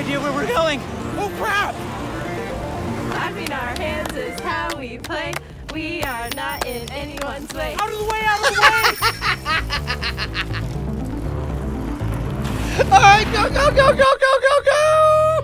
idea where we're going. Oh, crap! Clapping our hands is how we play. We are not in anyone's way. Out of the way, out of the way! All right, go, go, go, go, go, go, go!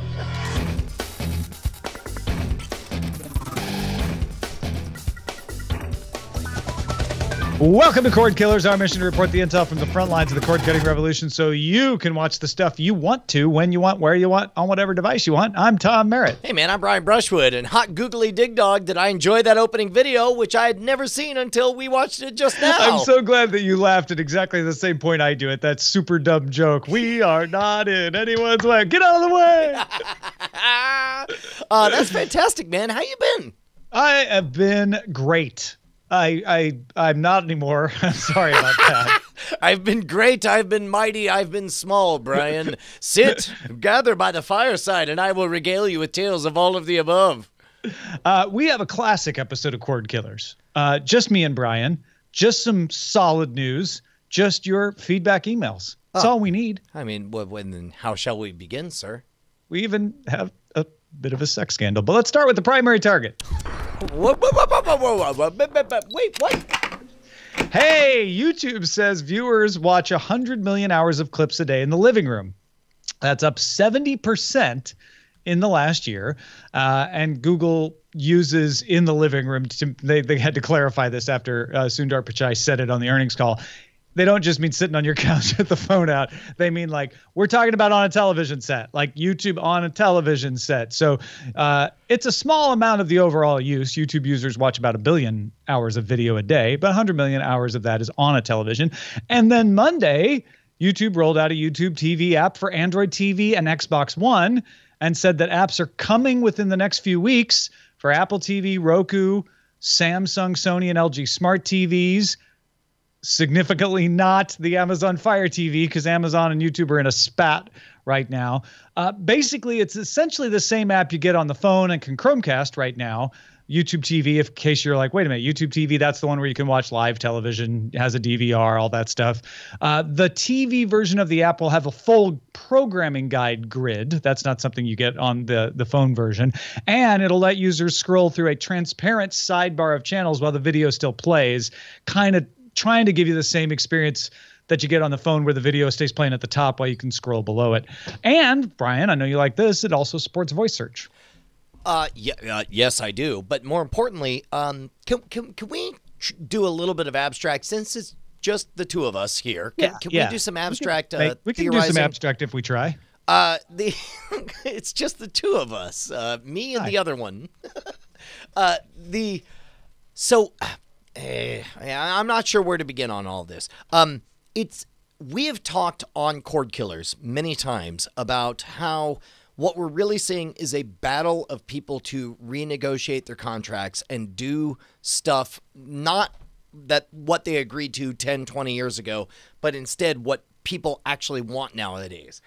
Welcome to Cordkillers, our mission to report the intel from the front lines of the cord-cutting revolution so you can watch the stuff you want to, when you want, where you want, on whatever device you want. I'm Tom Merritt. Hey man, I'm Brian Brushwood, and hot googly dig dog, did I enjoy that opening video, which I had never seen until we watched it just now. I'm so glad that you laughed at exactly the same point I do at that super dumb joke. We are not in anyone's way. Get out of the way! That's fantastic, man. How you been? I have been great. I'm not anymore. I'm sorry about that. I've been great. I've been mighty. I've been small, Brian. Sit, gather by the fireside, and I will regale you with tales of all of the above. We have a classic episode of Cordkillers. Just me and Brian. Just some solid news. Just your feedback emails. That's all we need. I mean, when how shall we begin, sir? We even have a bit of a sex scandal. But let's start with the primary target. Wait, what? Hey, YouTube says viewers watch 100 million hours of clips a day in the living room. That's up 70% in the last year. And Google uses in the living room. They had to clarify this after Sundar Pichai said it on the earnings call. They don't just mean sitting on your couch with the phone out. They mean like we're talking about on a television set, like YouTube on a television set. So it's a small amount of the overall use. YouTube users watch about 1 billion hours of video a day, but 100 million hours of that is on a television. And then Monday, YouTube rolled out a YouTube TV app for Android TV and Xbox One and said that apps are coming within the next few weeks for Apple TV, Roku, Samsung, Sony, and LG smart TVs. Significantly not the Amazon Fire TV, because Amazon and YouTube are in a spat right now. Basically, it's essentially the same app you get on the phone and can Chromecast right now. YouTube TV, in case you're like, wait a minute, YouTube TV, that's the one where you can watch live television, has a DVR, all that stuff. The TV version of the app will have a full programming guide grid. That's not something you get on the phone version. And it'll let users scroll through a transparent sidebar of channels while the video still plays, kind of trying to give you the same experience that you get on the phone where the video stays playing at the top while you can scroll below it. And, Brian, I know you like this, it also supports voice search. Yes, I do. But more importantly, can we do a little bit of abstract, since it's just the two of us here? Can we do some abstract we can do some abstract if we try. It's just the two of us, me and the other one. I'm not sure where to begin on all this. We have talked on Cordkillers many times about how what we're really seeing is a battle of people to renegotiate their contracts and do stuff not that what they agreed to 10, 20 years ago, but instead what people actually want nowadays.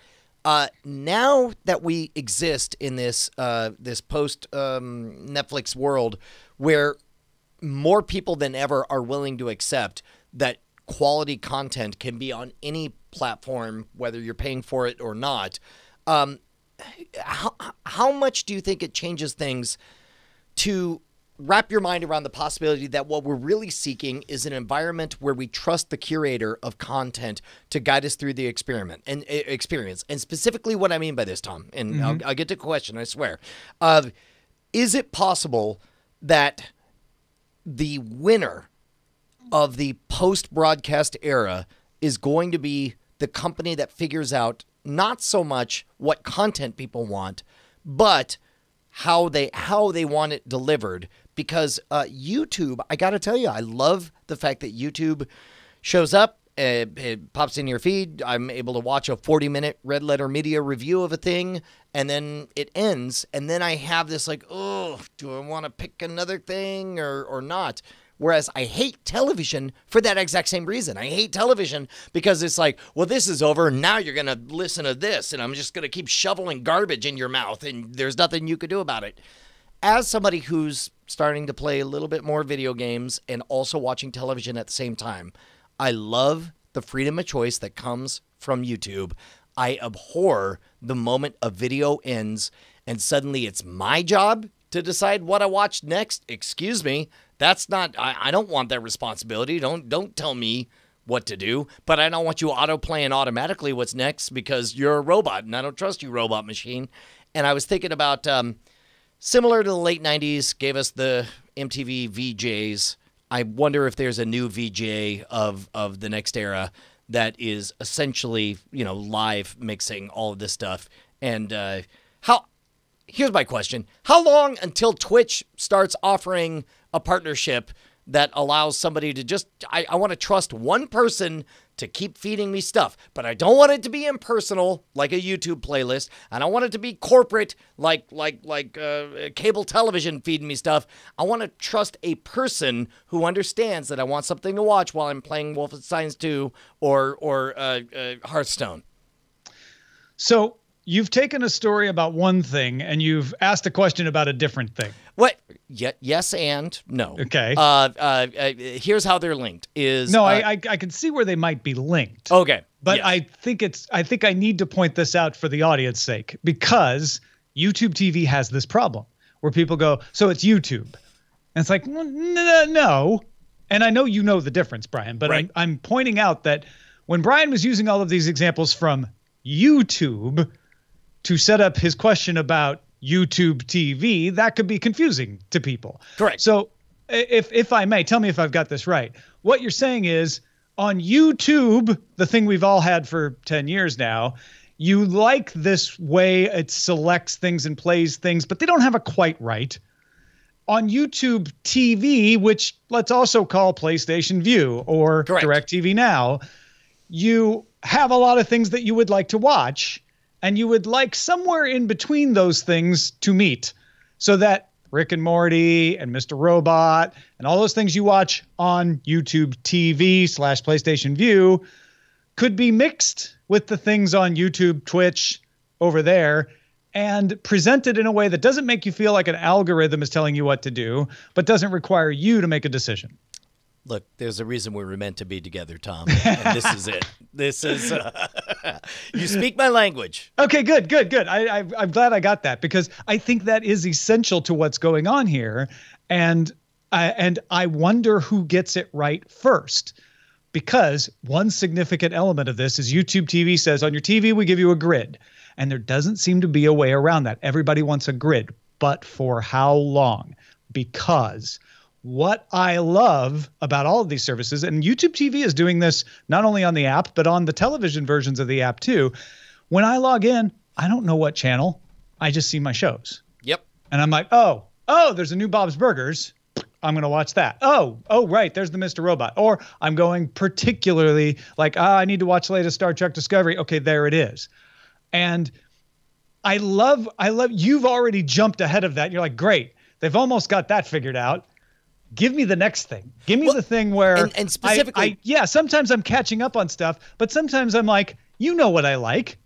Now that we exist in this post Netflix world where more people than ever are willing to accept that quality content can be on any platform, whether you're paying for it or not. How much do you think it changes things to wrap your mind around the possibility that what we're really seeking is an environment where we trust the curator of content to guide us through the experience? And specifically what I mean by this, Tom, and I'll get to the question, I swear. Is it possible that the winner of the post-broadcast era is going to be the company that figures out not so much what content people want, but how they want it delivered? Because YouTube, I got to tell you, I love the fact that YouTube shows up, it pops in your feed. I'm able to watch a 40-minute Red Letter Media review of a thing, and then it ends, and then I have this like, oh, do I want to pick another thing or not? Whereas I hate television for that exact same reason. I hate television because it's like, well, this is over. Now you're going to listen to this, and I'm just going to keep shoveling garbage in your mouth, and there's nothing you could do about it. As somebody who's starting to play a little bit more video games and also watching television at the same time, I love the freedom of choice that comes from YouTube. I abhor the moment a video ends and suddenly it's my job to decide what I watch next. Excuse me. That's not, I don't want that responsibility. Don't tell me what to do, but I don't want you auto-playing automatically what's next because you're a robot and I don't trust you, robot machine. And I was thinking about, similar to the late 90s, gave us the MTV VJs. I wonder if there's a new VJ of the next era that is essentially, live mixing all of this stuff. And here's my question. How long until Twitch starts offering a partnership that allows somebody to just, I want to trust one person to keep feeding me stuff, but I don't want it to be impersonal like a YouTube playlist. I don't want it to be corporate like cable television feeding me stuff. I want to trust a person who understands that I want something to watch while I'm playing Wolfenstein 2 or Hearthstone. So you've taken a story about one thing and you've asked a question about a different thing. What? Yes and no. Okay. Here's how they're linked. I can see where they might be linked. Okay. But yes. I think I need to point this out for the audience sake, because YouTube TV has this problem where people go, so it's YouTube. And it's like, well, no. And I know you know the difference, Brian, but right. I'm pointing out that when Brian was using all of these examples from YouTube to set up his question about YouTube TV, that could be confusing to people. Correct. So if I may, tell me if I've got this right. What you're saying is on YouTube, the thing we've all had for 10 years now, you like this way it selects things and plays things, but they don't have it quite right. On YouTube TV, which let's also call PlayStation View or DirecTV Now, you have a lot of things that you would like to watch, and you would like somewhere in between those things to meet so that Rick and Morty and Mr. Robot and all those things you watch on YouTube TV / PlayStation View could be mixed with the things on YouTube, Twitch over there, and presented in a way that doesn't make you feel like an algorithm is telling you what to do, but doesn't require you to make a decision. Look, there's a reason we were meant to be together, Tom. And this is it. This is, you speak my language. Okay, good. I'm glad I got that, because I think that is essential to what's going on here. And I wonder who gets it right first, because one significant element of this is YouTube TV says on your TV, we give you a grid, and there doesn't seem to be a way around that. Everybody wants a grid, but for how long? Because what I love about all of these services, and YouTube TV is doing this not only on the app, but on the television versions of the app too. When I log in, I don't know what channel. I just see my shows. Yep. And I'm like, oh, there's a new Bob's Burgers. I'm going to watch that. Oh, right. There's the Mr. Robot. Or I'm going particularly like, I need to watch the latest Star Trek Discovery. Okay, there it is. And I love, you've already jumped ahead of that. You're like, great. They've almost got that figured out. Give me the next thing. Give me the thing where and specifically, sometimes I'm catching up on stuff, but sometimes I'm like, you know what I like.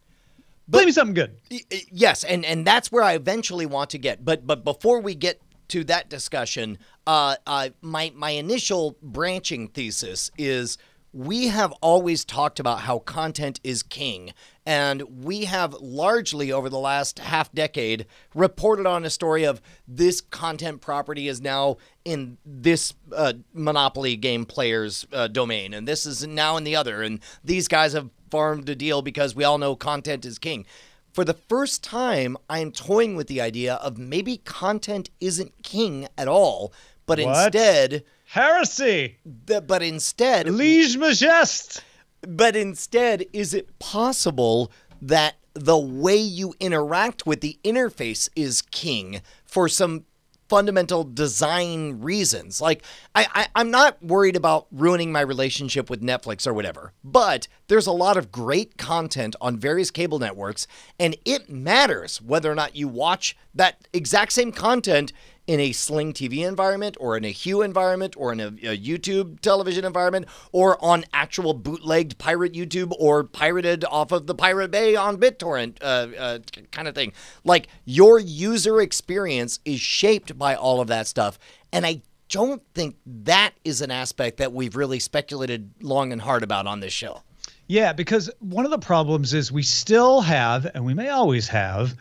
Play me something good. Yes, and that's where I eventually want to get. But before we get to that discussion, my initial branching thesis is we have always talked about how content is king. And we have largely over the last half decade reported on a story of this content property is now in this Monopoly game player's domain. And this is now in the other. And these guys have farmed a deal because we all know content is king. For the first time, I'm toying with the idea of maybe content isn't king at all, but instead... Heresy! But instead... Liege Majeste! But instead, is it possible that the way you interact with the interface is king for some fundamental design reasons? Like, I'm not worried about ruining my relationship with Netflix or whatever, but there's a lot of great content on various cable networks, and it matters whether or not you watch that exact same content in a Sling TV environment or in a Hue environment or in a YouTube television environment or on actual bootlegged pirate YouTube or pirated off of the Pirate Bay on BitTorrent kind of thing. Like, your user experience is shaped by all of that stuff. And I don't think that is an aspect that we've really speculated long and hard about on this show. Yeah, because one of the problems is we still have, and we may always have,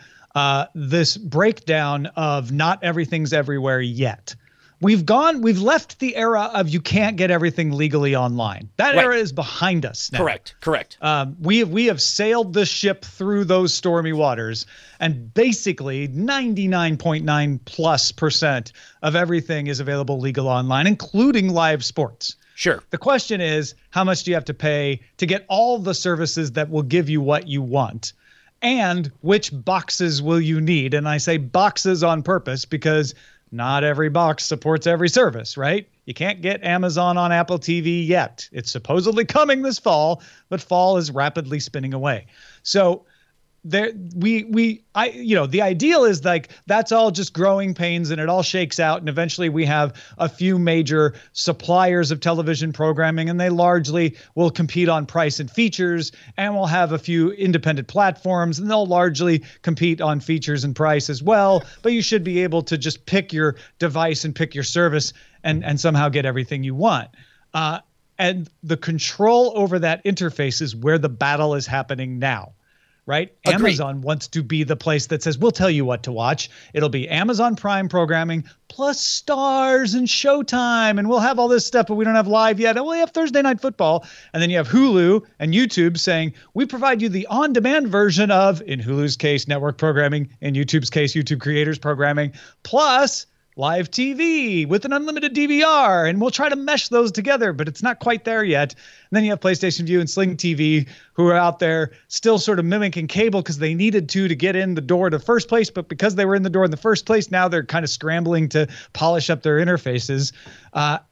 this breakdown of not everything's everywhere yet. We've left the era of you can't get everything legally online. That era is behind us now. Correct. We have sailed the ship through those stormy waters, and basically 99.9+% of everything is available legal online, including live sports. Sure. The question is, how much do you have to pay to get all the services that will give you what you want? And which boxes will you need? And I say boxes on purpose because not every box supports every service, right? You can't get Amazon on Apple TV yet. It's supposedly coming this fall, but fall is rapidly spinning away. So the ideal is like that's all just growing pains and it all shakes out, and eventually we have a few major suppliers of television programming, and they largely will compete on price and features, and we'll have a few independent platforms and they'll largely compete on features and price as well. But you should be able to just pick your device and pick your service and somehow get everything you want. And the control over that interface is where the battle is happening now. Right? Agreed. Amazon wants to be the place that says, we'll tell you what to watch. It'll be Amazon Prime programming plus Stars and Showtime. And we'll have all this stuff, but we don't have live yet. And we have Thursday Night Football. And then you have Hulu and YouTube saying, we provide you the on-demand version of, in Hulu's case, network programming, in YouTube's case, YouTube creators programming, plus live TV with an unlimited DVR, and we'll try to mesh those together, but it's not quite there yet. And then you have PlayStation Vue and Sling TV, who are out there still sort of mimicking cable because they needed to get in the door to the first place, but because they were in the door in the first place, now they're kind of scrambling to polish up their interfaces,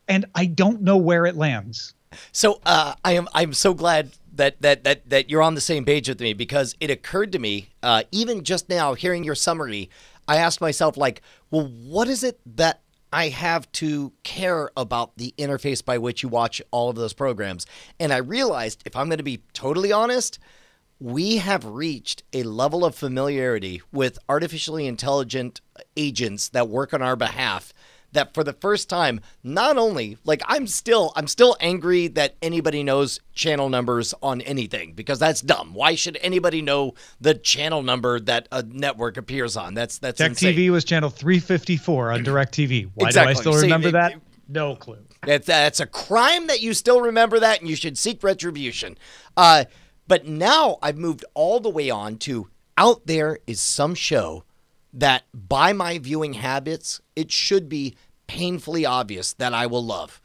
and I don't know where it lands. So I'm so glad that you're on the same page with me, because it occurred to me even just now hearing your summary. I asked myself, like, well, what is it that I have to care about the interface by which you watch all of those programs? And I realized, if I'm going to be totally honest, we have reached a level of familiarity with artificially intelligent agents that work on our behalf that for the first time, not only, like, I'm still angry that anybody knows channel numbers on anything, because that's dumb. Why should anybody know the channel number that a network appears on? That's Tech insane. TV was channel 354 on DirecTV. Why Exactly. do I still remember that? No clue. That's a crime that you still remember that, and you should seek retribution. But now I've moved all the way on to, out there is some show that, by my viewing habits, it should be painfully obvious that I will love.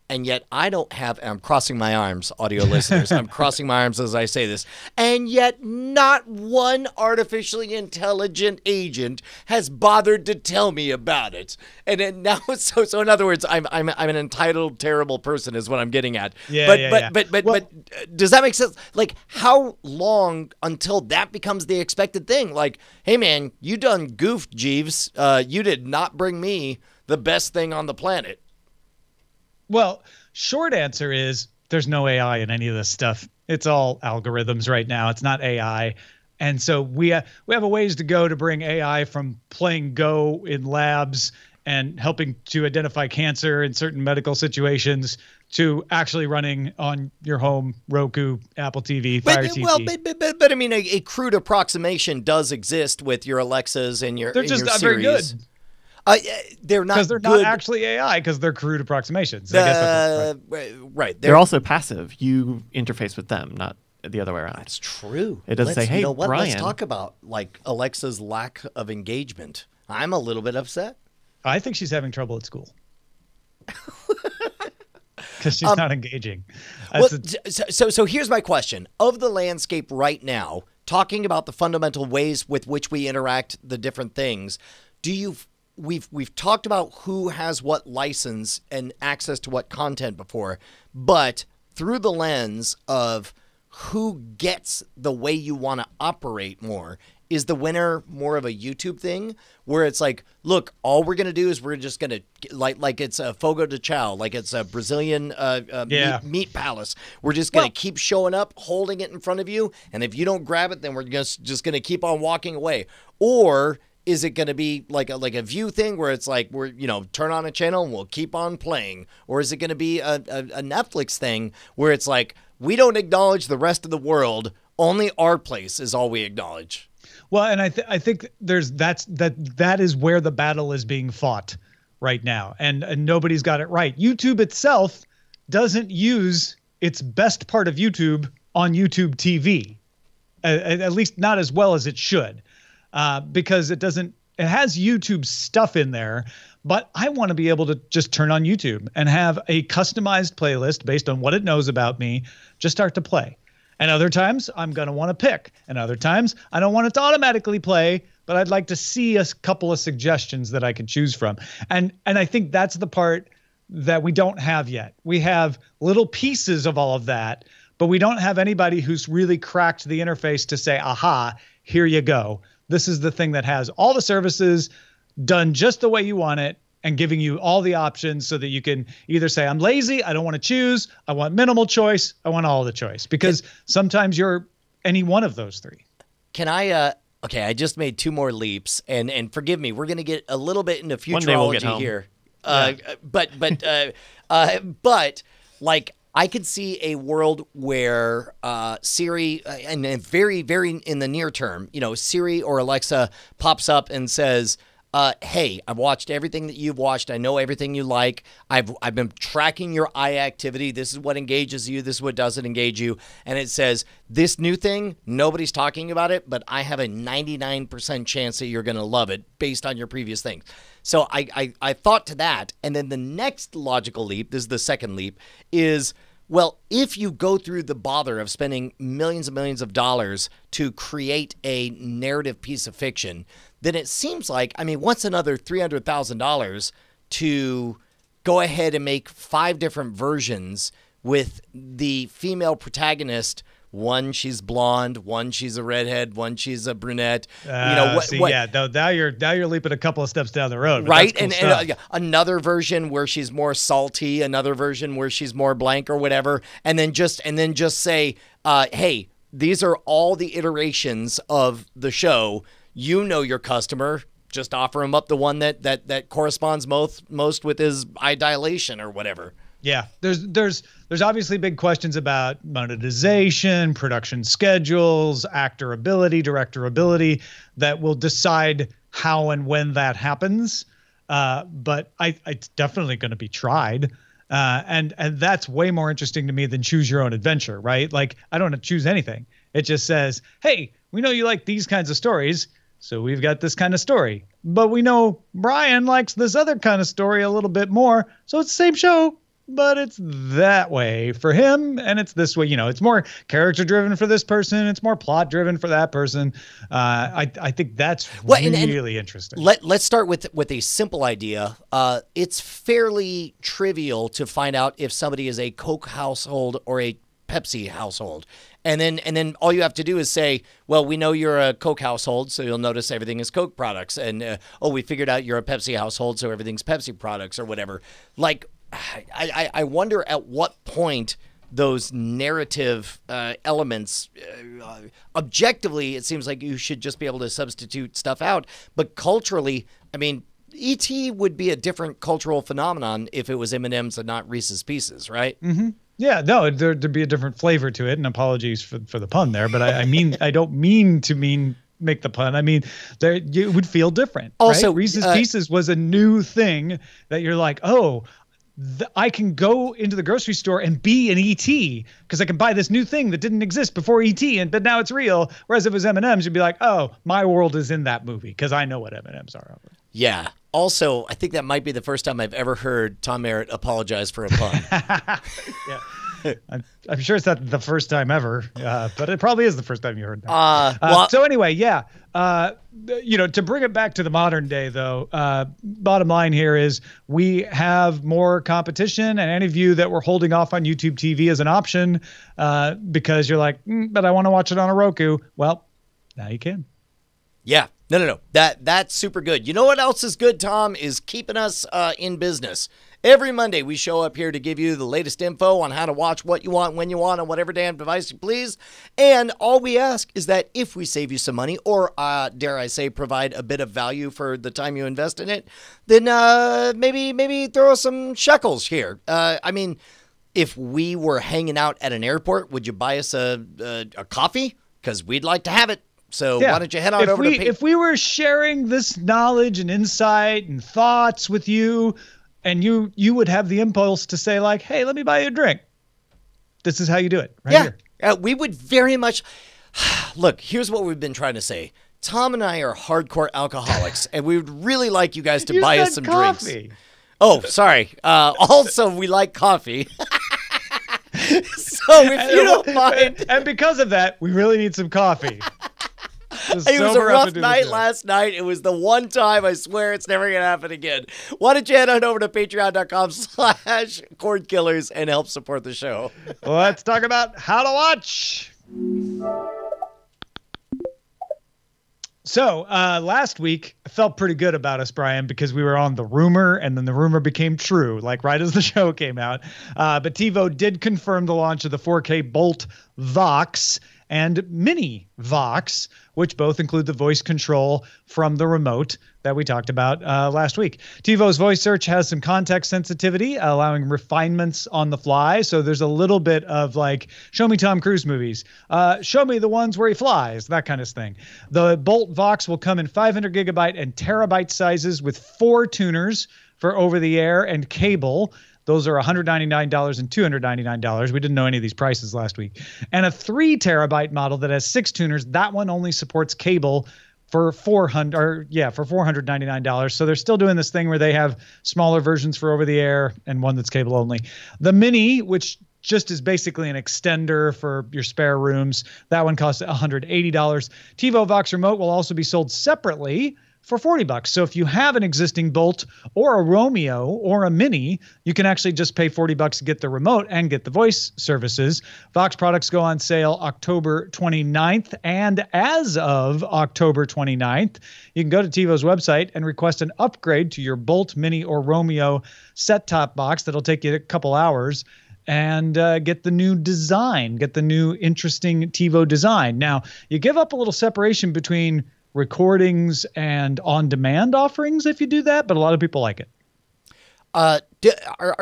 And yet I don't have, and I'm crossing my arms, audio listeners, I'm crossing my arms as I say this, and yet not one artificially intelligent agent has bothered to tell me about it. And then now, so in other words, I'm an entitled, terrible person is what I'm getting at. But does that make sense? Like, how long until that becomes the expected thing? Like, hey man, you done goofed, Jeeves. You did not bring me the best thing on the planet. Well, short answer is there's no AI in any of this stuff. It's all algorithms right now. It's not AI. And so we have a ways to go to bring AI from playing Go in labs and helping to identify cancer in certain medical situations to actually running on your home Roku, Apple TV, Fire TV. Well, but I mean, a crude approximation does exist with your Alexas and your They're just not Siris. very good. They're not, because they're good. not actually AI, because they're crude approximations. I guess that's right. They're also passive. You interface with them, not the other way around. That's true. It doesn't say, "Hey, you know what? Brian." Let's talk about like Alexa's lack of engagement. I'm a little bit upset. I think she's having trouble at school because she's not engaging. So here's my question: of the landscape right now, talking about the fundamental ways with which we interact, the different things, we've talked about who has what license and access to what content before, but through the lens of who gets the way you want to operate more, is the winner more of a YouTube thing where it's like, look, all we're going to do is we're just going to like it's a fogo de chao, like it's a Brazilian meat palace. We're just going to keep showing up, holding it in front of you. And if you don't grab it, then we're just going to keep on walking away. Or is it going to be like a View thing where it's like we're, turn on a channel and we'll keep on playing? Or is it going to be a Netflix thing where it's like, We don't acknowledge the rest of the world. Only our place is all we acknowledge. Well, and I think that is where the battle is being fought right now, and nobody's got it right. YouTube itself doesn't use its best part of YouTube on YouTube TV, at least not as well as it should, because it has YouTube stuff in there. But I want to be able to just turn on YouTube and have a customized playlist based on what it knows about me just start to play. And other times I'm going to want to pick. And other times I don't want it to automatically play, but I'd like to see a couple of suggestions that I can choose from. And I think that's the part that we don't have yet. We have little pieces of all of that, but we don't have anybody who's really cracked the interface to say, aha, here you go. This is the thing that has all the services done just the way you want it and giving you all the options so that you can either say, I'm lazy, I don't want to choose, I want minimal choice, I want all the choice. Because sometimes you're any one of those three. Can I, okay, I just made 2 more leaps, and forgive me, we're going to get a little bit into futurology here. But like, I could see a world where Siri, and very, very in the near term, Siri or Alexa pops up and says, hey, I've watched everything that you've watched. I know everything you like. I've been tracking your eye activity. This is what engages you. This is what doesn't engage you. And it says, this new thing, nobody's talking about it, but I have a 99% chance that you're going to love it based on your previous things. So I thought to that. And then the next logical leap, this is the second leap, is, well, if you go through the bother of spending millions and millions of dollars to create a narrative piece of fiction, then it seems like, what's another $300,000 to go ahead and make 5 different versions with the female protagonist? One, she's blonde. One, she's a redhead. One, she's a brunette. Now you're leaping a couple of steps down the road, right? Cool, and another version where she's more salty. Another version where she's more blank or whatever. And then just say, hey, these are all the iterations of the show. You know your customer. Just offer him up the one that corresponds most with his eye dilation or whatever. Yeah, there's obviously big questions about monetization, production schedules, actor ability, director ability that will decide how and when that happens. But it's definitely going to be tried. And that's way more interesting to me than choose your own adventure, right? Like, I don't want to choose anything. It just says, hey, we know you like these kinds of stories, so we've got this kind of story. But we know Brian likes this other kind of story a little bit more, so it's the same show, but it's that way for him, and it's this way. It's more character-driven for this person. It's more plot-driven for that person. I think that's really interesting. Let's start with a simple idea. It's fairly trivial to find out if somebody is a Coke household or a Pepsi household. And then all you have to do is say, well, we know you're a Coke household, so you'll notice everything is Coke products. And, we figured out you're a Pepsi household, so everything's Pepsi products or whatever. Like, I wonder at what point those narrative elements, objectively, it seems like you should just be able to substitute stuff out. But culturally, E.T. would be a different cultural phenomenon if it was M&M's and not Reese's Pieces, right? Mm-hmm. Yeah, no, there'd be a different flavor to it, and apologies for the pun there, but I don't mean to make the pun. It would feel different. Also, right? Reese's Pieces was a new thing that you're like, oh, I can go into the grocery store and be an E.T. because I can buy this new thing that didn't exist before E.T. but now it's real. Whereas if it was M&M's, you'd be like, oh, my world is in that movie because I know what M&M's are. Yeah. Also, I think that might be the first time I've ever heard Tom Merritt apologize for a pun. Yeah. I'm sure it's not the first time ever, but it probably is the first time you heard that. So anyway, yeah. To bring it back to the modern day, though, bottom line here is we have more competition, and any of you that were holding off on YouTube TV as an option because you're like, but I want to watch it on a Roku. Well, now you can. Yeah. No. That's super good. You know what else is good, Tom, is keeping us in business. Every Monday, we show up here to give you the latest info on how to watch what you want, when you want, on whatever damn device you please. And all we ask is that if we save you some money, or dare I say, provide a bit of value for the time you invest in it, then maybe throw us some shekels here. if we were hanging out at an airport, would you buy us a coffee? Because we'd like to have it. So why don't you head on over to Patreon? If we were sharing this knowledge and insight and thoughts with you, and you would have the impulse to say like, hey, let me buy you a drink. This is how you do it right here. We would very much. Look, here's what we've been trying to say. Tom and I are hardcore alcoholics, and we would really like you guys to buy us some drinks. Oh, sorry. Also, we like coffee. So if you don't mind. And because of that, we really need some coffee. It was a rough night last night. It was the one time, I swear it's never going to happen again. Why don't you head on over to patreon.com/Cordkillers and help support the show. Let's talk about how to watch. So last week, I felt pretty good about us, Brian, because we were on the rumor, and then the rumor became true, like right as the show came out. But TiVo did confirm the launch of the 4K BOLT VOX and Mini VOX, which both include the voice control from the remote that we talked about last week. TiVo's voice search has some context sensitivity, allowing refinements on the fly. So there's a little bit of like, show me Tom Cruise movies, show me the ones where he flies, that kind of thing. The BOLT VOX will come in 500 gigabyte and terabyte sizes with 4 tuners for over-the-air and cable. Those are $199 and $299. We didn't know any of these prices last week. And a 3 terabyte model that has 6 tuners. That one only supports cable for $499. So they're still doing this thing where they have smaller versions for over the air and one that's cable only. The Mini, which just is basically an extender for your spare rooms, that one costs $180. TiVo VOX Remote will also be sold separately for $40. So if you have an existing Bolt or a Romeo or a Mini, you can actually just pay $40 to get the remote and get the voice services. Vox products go on sale October 29th. And as of October 29th, you can go to TiVo's website and request an upgrade to your Bolt, Mini, or Romeo set-top box. That'll take you a couple hours. And get the new design, get the new interesting TiVo design. Now, you give up a little separation between recordings and on-demand offerings if you do that, but a lot of people like it. Are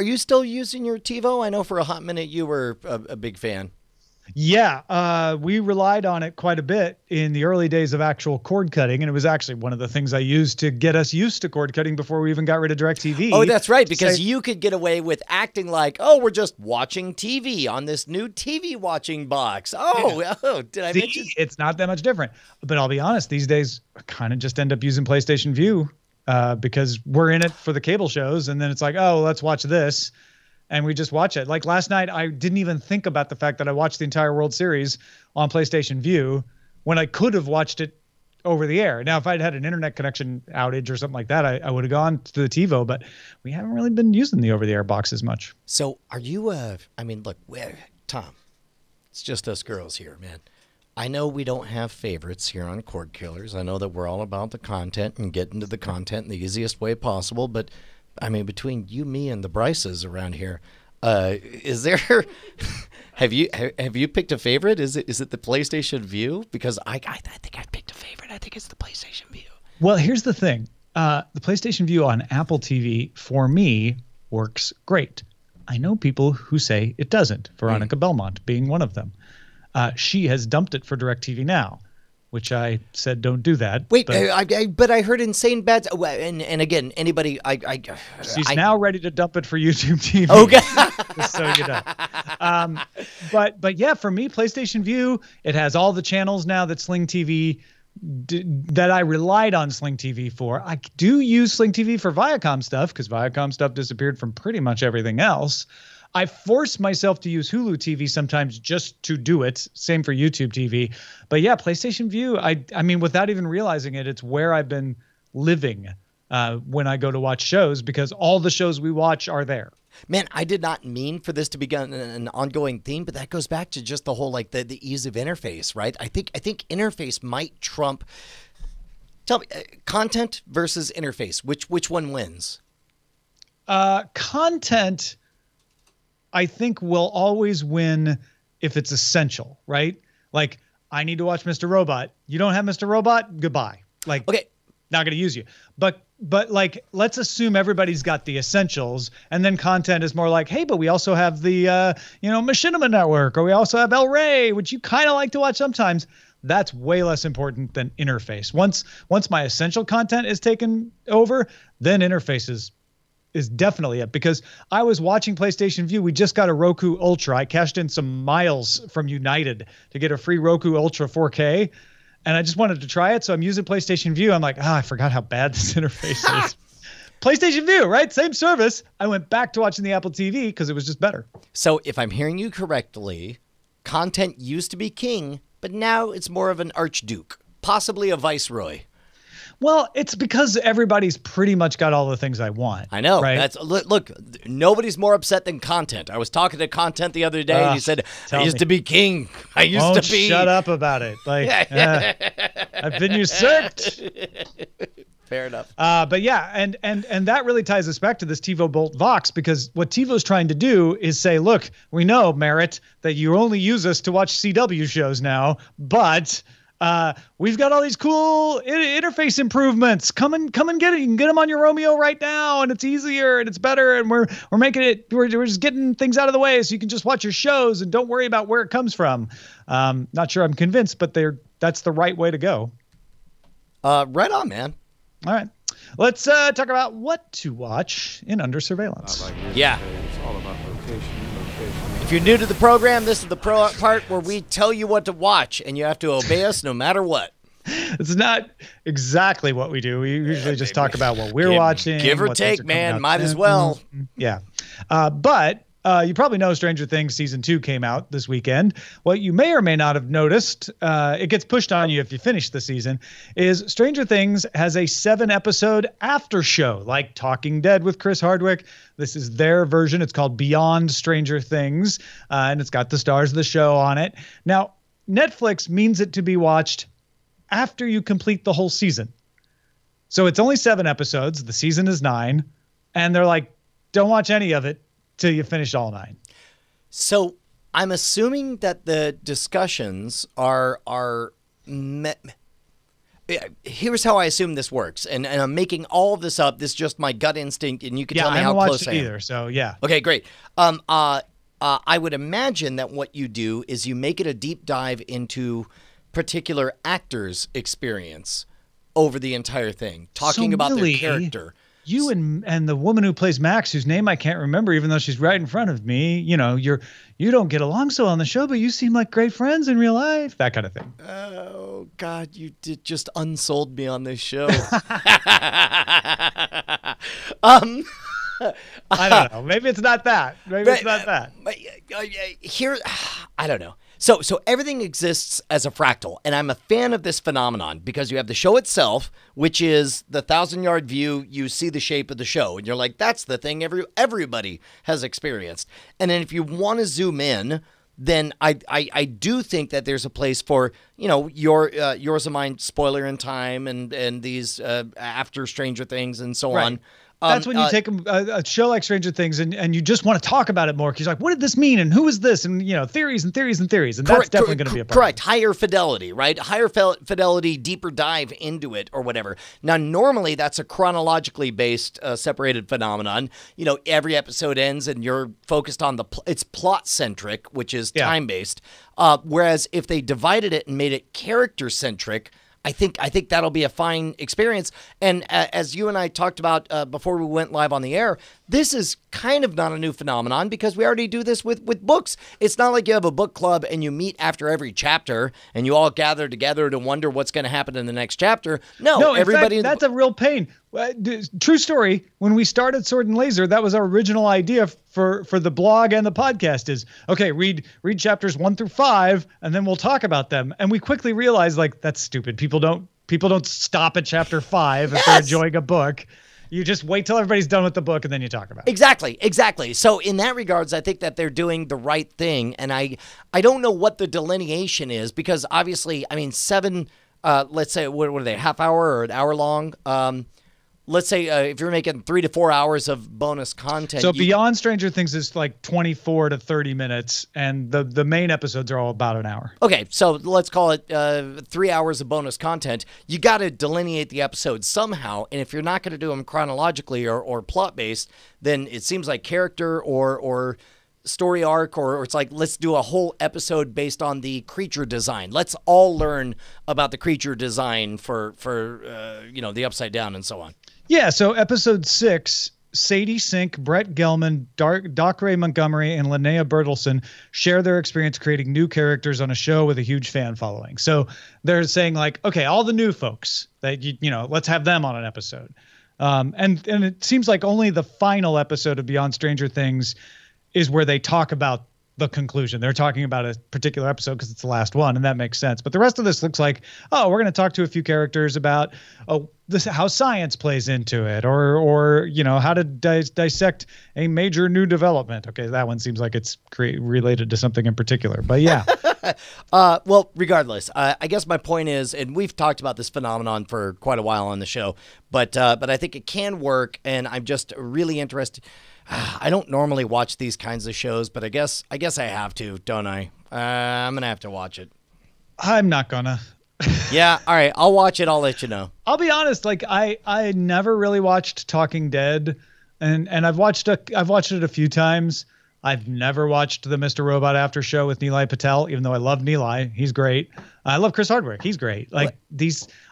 you still using your TiVo? I know for a hot minute you were a big fan. Yeah, we relied on it quite a bit in the early days of actual cord cutting, and it was actually one of the things I used to get us used to cord cutting before we even got rid of DirecTV. Oh, that's right, because you could get away with acting like, oh, we're just watching TV on this new TV watching box. Did I mention? It's not that much different. But I'll be honest, these days I kind of just end up using PlayStation View because we're in it for the cable shows, and then it's like, oh, let's watch this. And we just watch it. Like last night, I didn't even think about the fact that I watched the entire World Series on PlayStation View when I could have watched it over the air. Now, if I'd had an internet connection outage or something like that, I would have gone to the TiVo, but we haven't really been using the over-the-air box as much. So are you, look, Tom, it's just us girls here, man. I know we don't have favorites here on Cordkillers. I know that we're all about the content and getting to the content in the easiest way possible, but I mean, between you, me, and the Bryces around here, is there? have you picked a favorite? Is it the PlayStation View? Because I think I picked a favorite. I think it's the PlayStation View. Well, here's the thing: the PlayStation View on Apple TV for me works great. I know people who say it doesn't. Veronica Belmont being one of them. She has dumped it for DirecTV Now, which I said don't do that. Wait, but I heard insane bad. And again, anybody, she's now ready to dump it for YouTube TV. Okay, just so you know. But yeah, for me, PlayStation View, it has all the channels now that Sling TV that I relied on Sling TV for. I do use Sling TV for Viacom stuff because Viacom stuff disappeared from pretty much everything else. I force myself to use Hulu TV sometimes just to do it. Same for YouTube TV. But yeah, PlayStation View, I mean, without even realizing it, it's where I've been living when I go to watch shows because all the shows we watch are there. Man, I did not mean for this to be an ongoing theme, but that goes back to just the whole like the ease of interface, right? I think interface might trump. Tell me, content versus interface. Which one wins? Content, I think, will always win if it's essential, right? Like, I need to watch Mr. Robot. You don't have Mr. Robot? Goodbye. Like, okay, not going to use you. But but like, let's assume everybody's got the essentials, and then content is more like, hey, but we also have the, Machinima Network, or we also have El Rey, which you kind of like to watch sometimes. That's way less important than interface. Once my essential content is taken over, then interface is definitely it, because I was watching PlayStation View. We just got a Roku Ultra. I cashed in some miles from United to get a free Roku Ultra 4K, and I just wanted to try it. So I'm using PlayStation View. I'm like, I forgot how bad this interface is. PlayStation View, right? Same service. I went back to watching the Apple TV because it was just better. So if I'm hearing you correctly, content used to be king, but now it's more of an archduke, possibly a viceroy. Well, it's because everybody's pretty much got all the things I want. I know. Right? Look, nobody's more upset than content. I was talking to content the other day, and he said, I used to be king. I used to be. Shut up about it. Like, I've been usurped. Fair enough. But yeah, and that really ties us back to this TiVo BOLT VOX, because what TiVo's trying to do is say, look, we know, Merritt, that you only use us to watch CW shows now, but we've got all these cool interface improvements. Come and get it. You can get them on your Romeo right now, and it's easier and it's better, and we're making it. We're just getting things out of the way so you can just watch your shows and don't worry about where it comes from. Not sure I'm convinced, but that's the right way to go. Right on, man. All right, let's talk about what to watch in Under Surveillance. Yeah. It's all about location. If you're new to the program, this is the part where we tell you what to watch, and you have to obey us no matter what. It's not exactly what we do. We usually just talk about what we're watching. Give or take, man. Might as well. Yeah. But you probably know Stranger Things Season 2 came out this weekend. What you may or may not have noticed, it gets pushed on you if you finish the season, is Stranger Things has a 7-episode after show, like Talking Dead with Chris Hardwick. This is their version. It's called Beyond Stranger Things, and it's got the stars of the show on it. Now, Netflix means it to be watched after you complete the whole season. So it's only 7 episodes. The season is 9. And they're like, don't watch any of it till you finish all 9. So I'm assuming that the discussions are here's how I assume this works, and I'm making all of this up. This is just my gut instinct, and you can tell me how close I am. Either, so yeah. Okay, great. I would imagine that what you do is you make it a deep dive into particular actors' experience over the entire thing, talking about their character. You and the woman who plays Max, whose name I can't remember, even though she's right in front of me, you don't get along so well on the show, but you seem like great friends in real life, that kind of thing. Oh, God, you did just unsold me on this show. I don't know. Maybe it's not that. It's not that. Here, I don't know. So everything exists as a fractal, and I'm a fan of this phenomenon because you have the show itself, which is the 1,000-yard view. You see the shape of the show, and you're like, that's the thing everybody has experienced. And then if you want to zoom in, then I do think that there's a place for, yours and mine, spoiler in time, and these after Stranger Things and so on. That's when you take a show like Stranger Things and you just want to talk about it more because you're like, what did this mean? And who is this? And, theories and theories and theories. And that's definitely going to be a part. Correct. Higher fidelity, right? Higher fidelity, deeper dive into it or whatever. Now, normally that's a chronologically based separated phenomenon. Every episode ends and you're focused on it's plot centric, which is time based. Whereas if they divided it and made it character centric, I think that'll be a fine experience. And as you and I talked about before we went live on the air, this is kind of not a new phenomenon because we already do this with books. It's not like you have a book club and you meet after every chapter and you all gather together to wonder what's going to happen in the next chapter. No, everybody. In fact, that's a real pain. True story. When we started Sword and Laser, that was our original idea for the blog and the podcast is, okay, read chapters 1 through 5 and then we'll talk about them. And we quickly realized that's stupid. People don't stop at chapter 5 if they're enjoying a book. You just wait till everybody's done with the book and then you talk about it. Exactly. So in that regards, I think that they're doing the right thing. And I don't know what the delineation is because obviously, 7, let's say, what are they, half hour or an hour long? let's say if you're making 3 to 4 hours of bonus content. So Beyond Stranger Things is like 24 to 30 minutes, and the main episodes are all about an hour. Okay, so let's call it 3 hours of bonus content. You got to delineate the episodes somehow, and if you're not going to do them chronologically or plot-based, then it seems like character or story arc, or it's like, let's do a whole episode based on the creature design. Let's all learn about the creature design for the Upside Down and so on. Yeah, so episode 6, Sadie Sink, Brett Gelman, Doc Ray Montgomery, and Linnea Bertelson share their experience creating new characters on a show with a huge fan following. So they're saying like, okay, all the new folks that let's have them on an episode. And it seems like only the final episode of Beyond Stranger Things is where they talk about the conclusion. They're talking about a particular episode because it's the last one, and that makes sense. But the rest of this looks like, we're going to talk to a few characters about how science plays into it, or how to dissect a major new development. Okay, that one seems like it's related to something in particular. But yeah. Well, regardless, I guess my point is, and we've talked about this phenomenon for quite a while on the show, but I think it can work, and I'm just really interested. I don't normally watch these kinds of shows, but I guess I have to, don't I? I'm gonna have to watch it. I'm not gonna. Yeah, all right, I'll watch it. I'll let you know. I'll be honest, like I never really watched Talking Dead, and I've watched it a few times. I've never watched the Mr. Robot after show with Nilay Patel, even though I love Nilay. He's great. I love Chris Hardwick. He's great. Like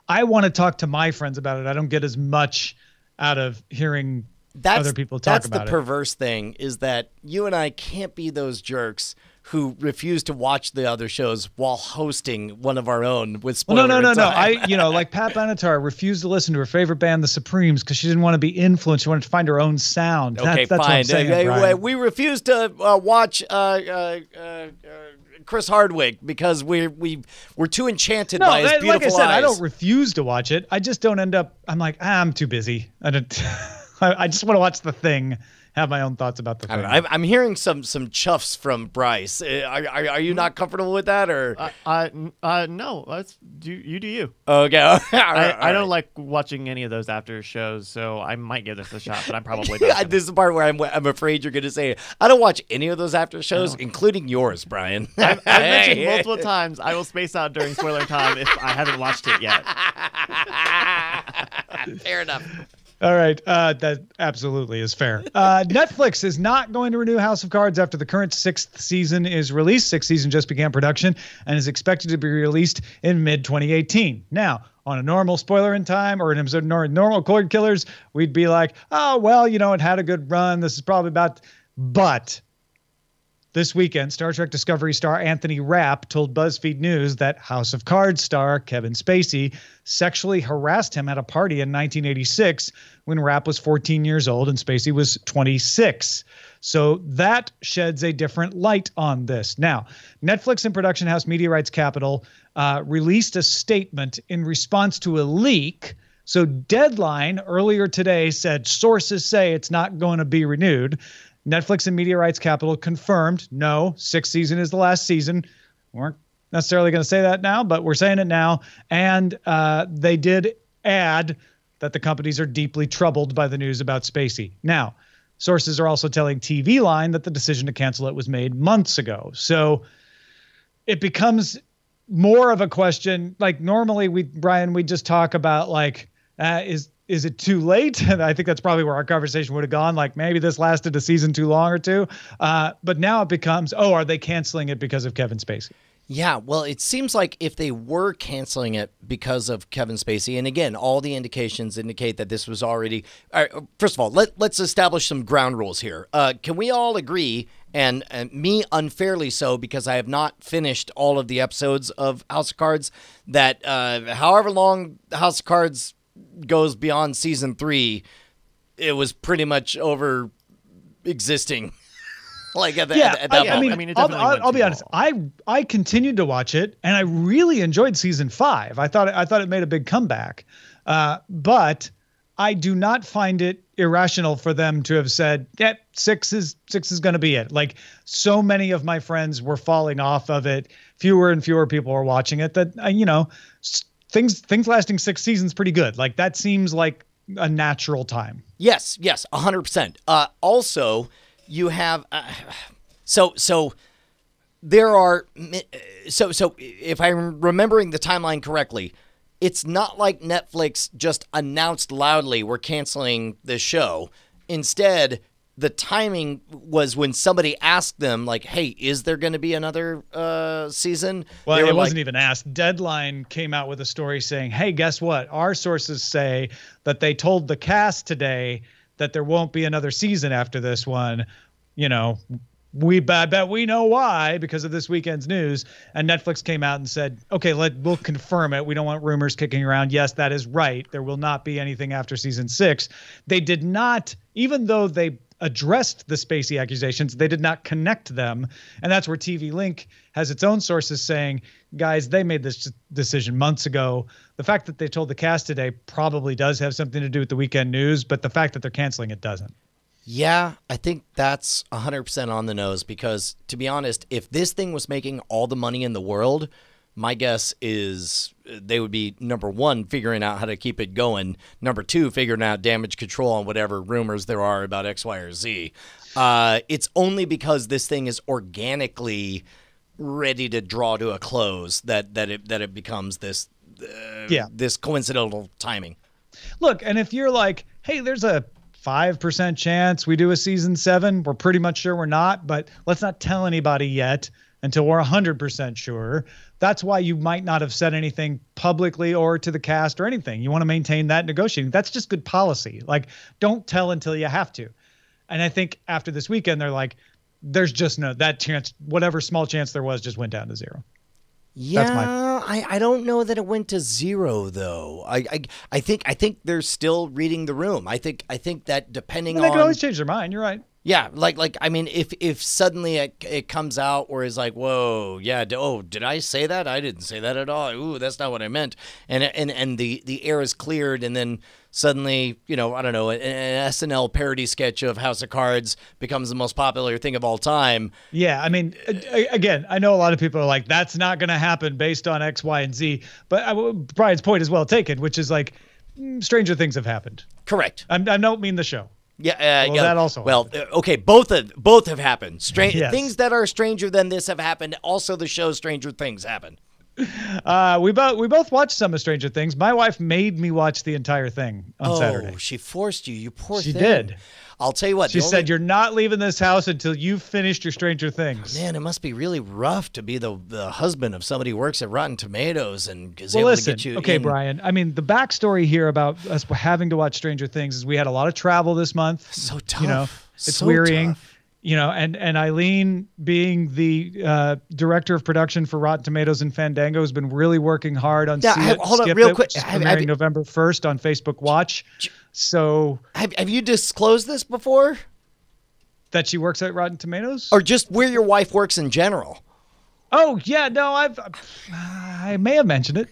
I want to talk to my friends about it. I don't get as much out of hearing other people talk about it. That's the perverse thing, is that you and I can't be those jerks who refuse to watch the other shows while hosting one of our own with spoilers. No. Like Pat Benatar refused to listen to her favorite band, The Supremes, because she didn't want to be influenced. She wanted to find her own sound. Okay, that's fine. What I'm saying, we refuse to watch Chris Hardwick because we're too enchanted by his beautiful like I said, eyes. I don't refuse to watch it. I just don't end up. I'm like, I'm too busy. I just want to watch the thing, have my own thoughts about the thing. I'm hearing some chuffs from Bryce. Are you not comfortable with that, or? No. Let's do you. Okay. I don't like watching any of those after shows, so I might give this a shot, but I'm probably not. This is the part where I'm afraid you're going to say I don't watch any of those after shows, including yours, Brian. I've mentioned multiple times I will space out during spoiler time if I haven't watched it yet. Fair enough. All right. That absolutely is fair. Netflix is not going to renew House of Cards after the current 6th season is released. 6th season just began production and is expected to be released in mid-2018. Now, on a normal spoiler in time or an episode of normal Cordkillers, we'd be like, oh, well, it had a good run. This is probably about... But this weekend, Star Trek Discovery star Anthony Rapp told BuzzFeed News that House of Cards star Kevin Spacey sexually harassed him at a party in 1986 when Rapp was 14 years old and Spacey was 26. So that sheds a different light on this. Now, Netflix and production house Media Rights Capital released a statement in response to a leak. So Deadline earlier today said sources say it's not going to be renewed. Netflix and Media Rights Capital confirmed, no, 6th season is the last season. We weren't necessarily going to say that now, but we're saying it now. And they did add that the companies are deeply troubled by the news about Spacey. Now, sources are also telling TV Line that the decision to cancel it was made months ago. So it becomes more of a question. Like normally, Brian, we just talk about like, is it too late? And I think that's probably where our conversation would have gone. Like maybe this lasted a season too long or two. But now it becomes, are they canceling it because of Kevin Spacey? Yeah, well, it seems like if they were canceling it because of Kevin Spacey, and again, all the indications indicate that this was already... first of all, let's establish some ground rules here. Can we all agree, and me unfairly so because I have not finished all of the episodes of House of Cards, that however long House of Cards goes beyond season 3, it was pretty much over existing. Like at that point. I mean, I'll be honest. I continued to watch it, and I really enjoyed season 5. I thought it made a big comeback, but I do not find it irrational for them to have said, "Yeah, 6 is going to be it." Like so many of my friends were falling off of it. Fewer and fewer people were watching it. That things lasting 6 seasons pretty good. Like that seems like a natural time. Yes, 100%. Also, you have so there are so if I'm remembering the timeline correctly, it's not like Netflix just announced loudly we're canceling this show. Instead, the timing was when somebody asked them, like, hey, is there going to be another season? Well, it wasn't even asked. Deadline came out with a story saying, hey, guess what? Our sources say that they told the cast today that there won't be another season after this one. You know, I bet we know why because of this weekend's news. And Netflix came out and said, okay, we'll confirm it. We don't want rumors kicking around. Yes, that is right. There will not be anything after season 6. They did not, even though they addressed the Spacey accusations, they did not connect them. And that's where TV Link has its own sources saying, guys, they made this decision months ago. The fact that they told the cast today probably does have something to do with the weekend news, but the fact that they're canceling it doesn't. Yeah, I think that's 100% on the nose because, to be honest, if this thing was making all the money in the world, my guess is they would be, number one, figuring out how to keep it going. Number two, figuring out damage control on whatever rumors there are about X, Y, or Z. It's only because this thing is organically ready to draw to a close that it becomes this coincidental timing. Look, and if you're like, hey, there's a 5% chance we do a season 7, we're pretty much sure we're not, but let's not tell anybody yet until we're 100% sure. That's why you might not have said anything publicly or to the cast or anything. You want to maintain that negotiating. That's just good policy. Like, don't tell until you have to. And I think after this weekend, they're like, there's just that chance, whatever small chance there was just went down to 0. Yeah, I don't know that it went to 0 though. I think they're still reading the room. I think that depending on, they can always change their mind. You're right. Yeah, like I mean, if suddenly it comes out where it's like, whoa, yeah, did I say that? I didn't say that at all. Ooh, that's not what I meant. And the air is cleared, and then suddenly, I don't know, an SNL parody sketch of House of Cards becomes the most popular thing of all time. Yeah, I mean, again, I know a lot of people are like, that's not going to happen based on X, Y, and Z. But Brian's point is well taken, which is like, stranger things have happened. Correct. I don't mean the show. Yeah, well, that also. Well, okay, both have happened. Yes. Things that are stranger than this have happened. Also, the show Stranger Things happened. We both watched some of Stranger Things. My wife made me watch the entire thing on Saturday. Oh, she forced you. You poor thing. She did. I'll tell you what. She said, you're not leaving this house until you've finished your Stranger Things. Man, it must be really rough to be the husband of somebody who works at Rotten Tomatoes and is able to get you okay, in. Brian. I mean, the backstory here about us having to watch Stranger Things is we had a lot of travel this month. So tough. It's so wearying. Tough. And Eileen, being the director of production for Rotten Tomatoes and Fandango, has been really working hard on hold on, Skip real It, quick. which is premiering November 1st on Facebook Watch. So have you disclosed this before? That she works at Rotten Tomatoes? Or just where your wife works in general? Oh, yeah. No, I may have mentioned it.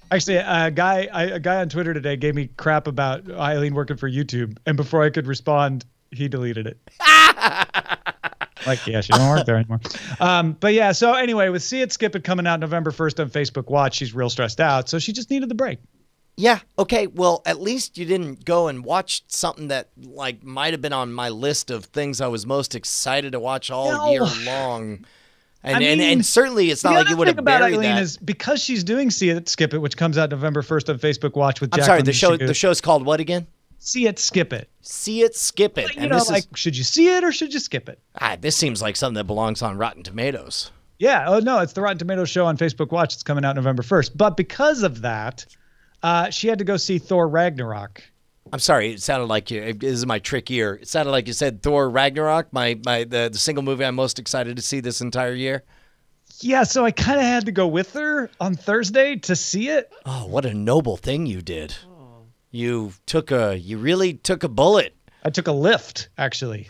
Actually, a guy on Twitter today gave me crap about Eileen working for YouTube, and before I could respond, he deleted it. Like, yeah, she don't work there anymore. But yeah, so anyway, with See It, Skip It coming out November 1st on Facebook Watch, she's real stressed out, so she just needed the break. Yeah, okay, well, at least you didn't go and watch something that, like, might have been on my list of things I was most excited to watch all year long. And certainly it's not like you would have buried Eileen that. Is because she's doing See It, Skip It, which comes out November 1st on Facebook Watch with I'm Jacqueline sorry, Shagood. the show's called what again? See It, Skip It. See It, Skip It. But, should you see it or should you skip it? This seems like something that belongs on Rotten Tomatoes. Yeah. Oh, no, it's the Rotten Tomatoes show on Facebook Watch. It's coming out November 1st. But because of that, she had to go see Thor Ragnarok. I'm sorry, it sounded like this is my trick ear. It sounded like you said Thor Ragnarok, the single movie I'm most excited to see this entire year. Yeah, so I kind of had to go with her on Thursday to see it. Oh, what a noble thing you did. You really took a bullet. I took a lift, actually.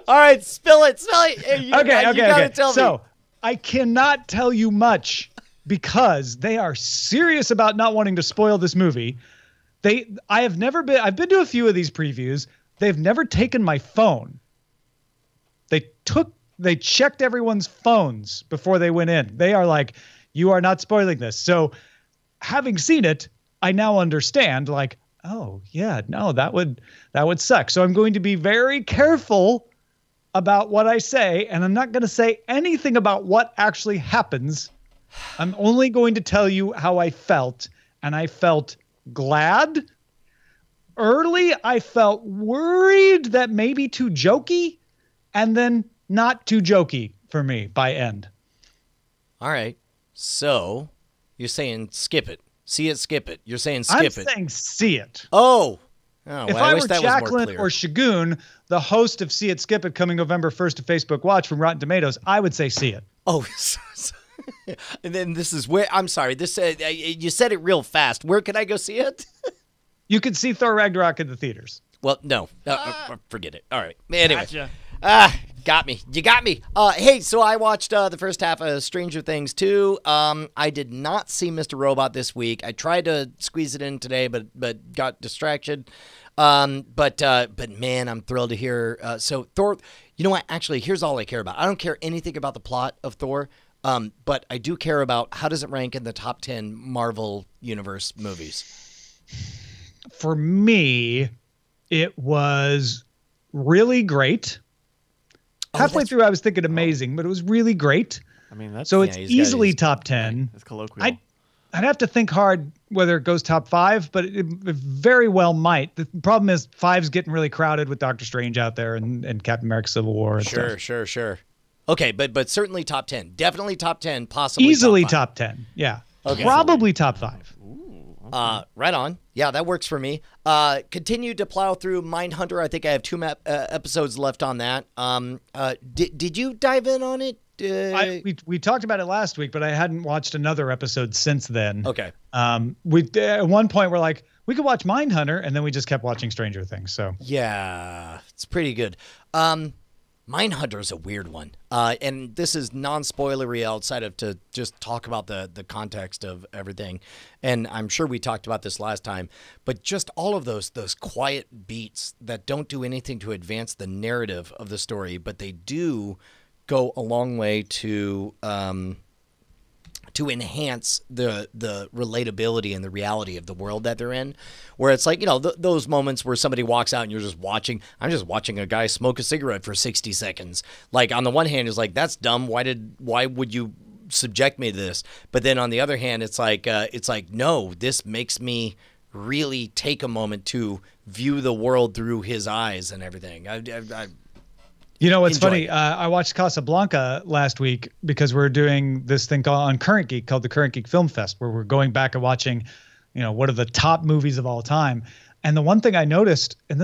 All right, spill it. You gotta tell me. So I cannot tell you much because they are serious about not wanting to spoil this movie. I've been to a few of these previews. They've never taken my phone. They took they checked everyone's phones before they went in. They are like, you are not spoiling this. So having seen it, I now understand, like, oh yeah, no, that would suck. So I'm going to be very careful about what I say, and I'm not going to say anything about what actually happens. I'm only going to tell you how I felt, and I felt glad. Early, I felt worried that maybe too jokey, and then not too jokey for me by end. All right. So you're saying skip it. See it, skip it. You're saying skip it. I'm saying see it. Oh, If well, I wish were that was more Jacqueline clear. or Shagun, the host of See It, Skip It, coming November 1st to Facebook Watch from Rotten Tomatoes, I would say see it. Oh, and then this is where I'm sorry. This you said it real fast. Where can I go see it? You could see Thor Ragnarok in the theaters. Well, no, forget it. All right. Anyway, Gotcha. got me. You got me. Hey, so I watched the first half of Stranger Things 2. I did not see Mr. Robot this week. I tried to squeeze it in today, but got distraction. But man, I'm thrilled to hear. So Thor, you know what? Actually, here's all I care about. I don't care anything about the plot of Thor. But I do care about how does it rank in the top 10 Marvel Universe movies. For me, it was really great. Halfway through, I was thinking amazing, but it was really great. I mean, that's So it's he's got easily top 10. It's colloquial. I'd have to think hard whether it goes top 5, but it very well might. The problem is 5's getting really crowded with Doctor Strange out there and Captain America Civil War and stuff. Sure. Okay, but certainly top 10. Definitely top 10, possibly Easily top 5. top 10. Yeah. Okay. Probably top 5. Right on. Yeah, that works for me. Continue to plow through Mindhunter. I think I have 2 episodes left on that. Did you dive in on it? We talked about it last week, but I hadn't watched another episode since then. Okay. We at one point we're like, we could watch Mindhunter, and then we just kept watching Stranger Things. So Yeah, it's pretty good. Mindhunter is a weird one. And this is non-spoilery outside of to just talk about the context of everything. And I'm sure we talked about this last time, but just all of those quiet beats that don't do anything to advance the narrative of the story, but they do go a long way to enhance the relatability and the reality of the world that they're in, where it's like, you know, those moments where somebody walks out and you're just watching. I'm just watching a guy smoke a cigarette for 60 seconds. Like, on the one hand, it's like, that's dumb. Why would you subject me to this? But then on the other hand, it's like, no, this makes me really take a moment to view the world through his eyes and everything. you know what's Enjoy funny? it. I watched Casablanca last week because we're doing this thing on Current Geek called the Current Geek Film Fest, where we're going back and watching, you know, what are the top movies of all time. And the one thing I noticed, and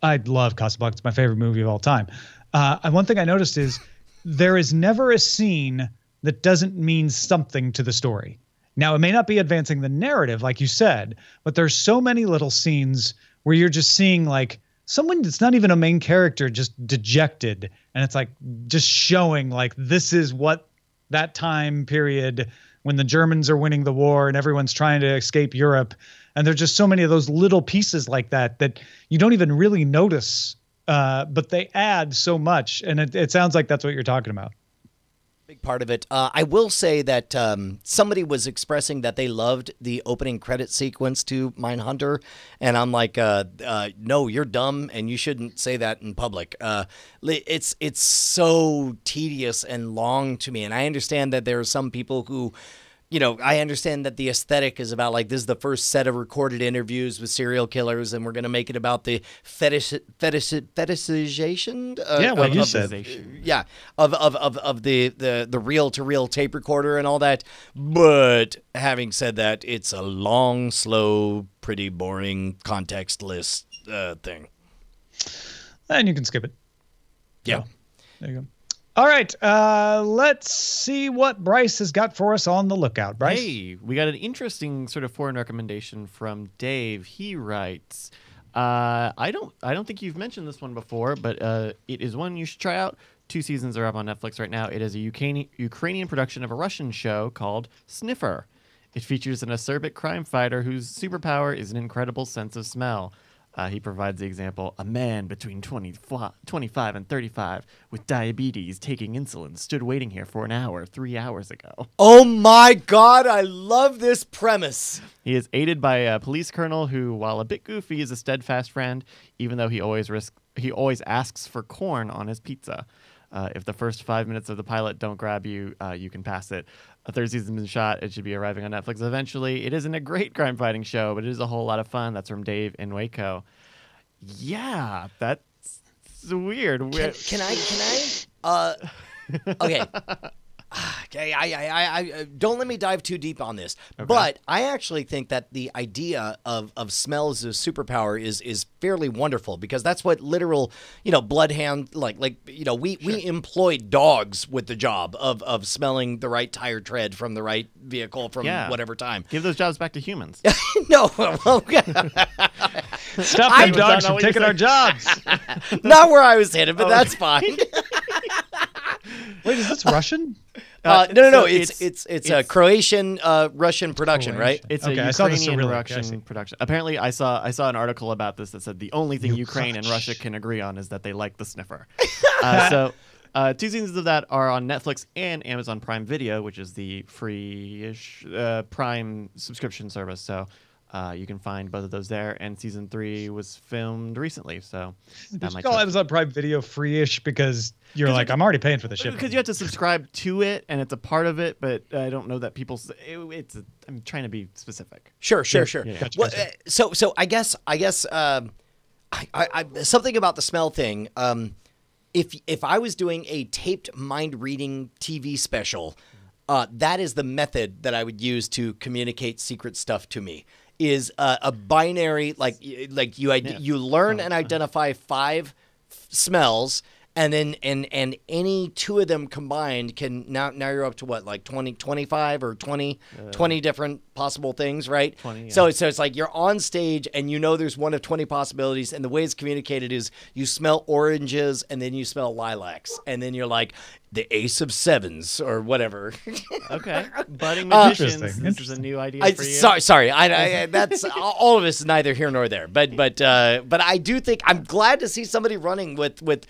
I love Casablanca, it's my favorite movie of all time. And one thing I noticed is there is never a scene that doesn't mean something to the story. Now, it may not be advancing the narrative, like you said, but there's so many little scenes where you're just seeing like someone that's not even a main character, just dejected. And it's like just showing like this is what that time period when the Germans are winning the war and everyone's trying to escape Europe. And there's just so many of those little pieces like that you don't even really notice, but they add so much. And it sounds like that's what you're talking about. Big part of it. I will say that somebody was expressing that they loved the opening credit sequence to Mindhunter, and I'm like, no, you're dumb, and you shouldn't say that in public. It's so tedious and long to me, and I understand that there are some people who, you know, I understand that the aesthetic is about like this is the first set of recorded interviews with serial killers, and we're going to make it about the fetishization. What you said. Yeah, of the reel to reel tape recorder and all that. But having said that, it's a long, slow, pretty boring contextless thing. And you can skip it. Yeah. So, there you go. All right, let's see what Bryce has got for us on the lookout. Bryce? Hey, we got an interesting sort of foreign recommendation from Dave. He writes, I don't think you've mentioned this one before, but it is one you should try out. 2 seasons are up on Netflix right now. It is a Ukrainian production of a Russian show called Sniffer. It features an acerbic crime fighter whose superpower is an incredible sense of smell. He provides the example: a man between 25 and 35 with diabetes taking insulin stood waiting here for an hour 3 hours ago. Oh my God, I love this premise. He is aided by a police colonel who, while a bit goofy, is a steadfast friend, even though he always asks for corn on his pizza. If the first 5 minutes of the pilot don't grab you, you can pass it. A third season's been shot. It should be arriving on Netflix eventually. It isn't a great crime fighting show, but it is a whole lot of fun. That's from Dave in Waco. Yeah, that's weird. Can I? Okay. Okay, I don't let me dive too deep on this, but I actually think that the idea of smell as a superpower is fairly wonderful, because that's what literal, bloodhound, we employed dogs with the job of smelling the right tire tread from the right vehicle from whatever time. Give those jobs back to humans. No, Stop them dogs from taking our jobs. Not where I was headed, but that's fine. Wait, is this Russian? No. It's a Croatian, Russian production, right? It's Okay, a I saw the Ukrainian Cyrillic, I see. Russian production. Apparently, I saw an article about this that said the only thing Ukraine and Russia can agree on is that they like the sniffer. So 2 seasons of that are on Netflix and Amazon Prime Video, which is the free-ish Prime subscription service. So you can find both of those there. And season 3 was filmed recently, so Did you call Amazon Prime Video free-ish because you're like, I'm already paying for the ship? Because you have to subscribe to it, and it's a part of it, but I don't know that people. I'm trying to be specific. Sure. Yeah. Gotcha, well, so I guess something about the smell thing. If I was doing a taped mind reading TV special, that is the method that I would use to communicate secret stuff to me. Is a binary, like you learn and identify 5 smells, and then and any 2 of them combined can now you're up to what, like 25 or 20 different possible things, right? 20, yeah. So it's like you're on stage and there's one of 20 possibilities, and the way it's communicated is you smell oranges and then you smell lilacs, and then you're like the ace of 7s or whatever. Okay, budding magicians. This Interesting. is a new idea for you. Sorry. I that's all of this is neither here nor there. But I do think I'm glad to see somebody running with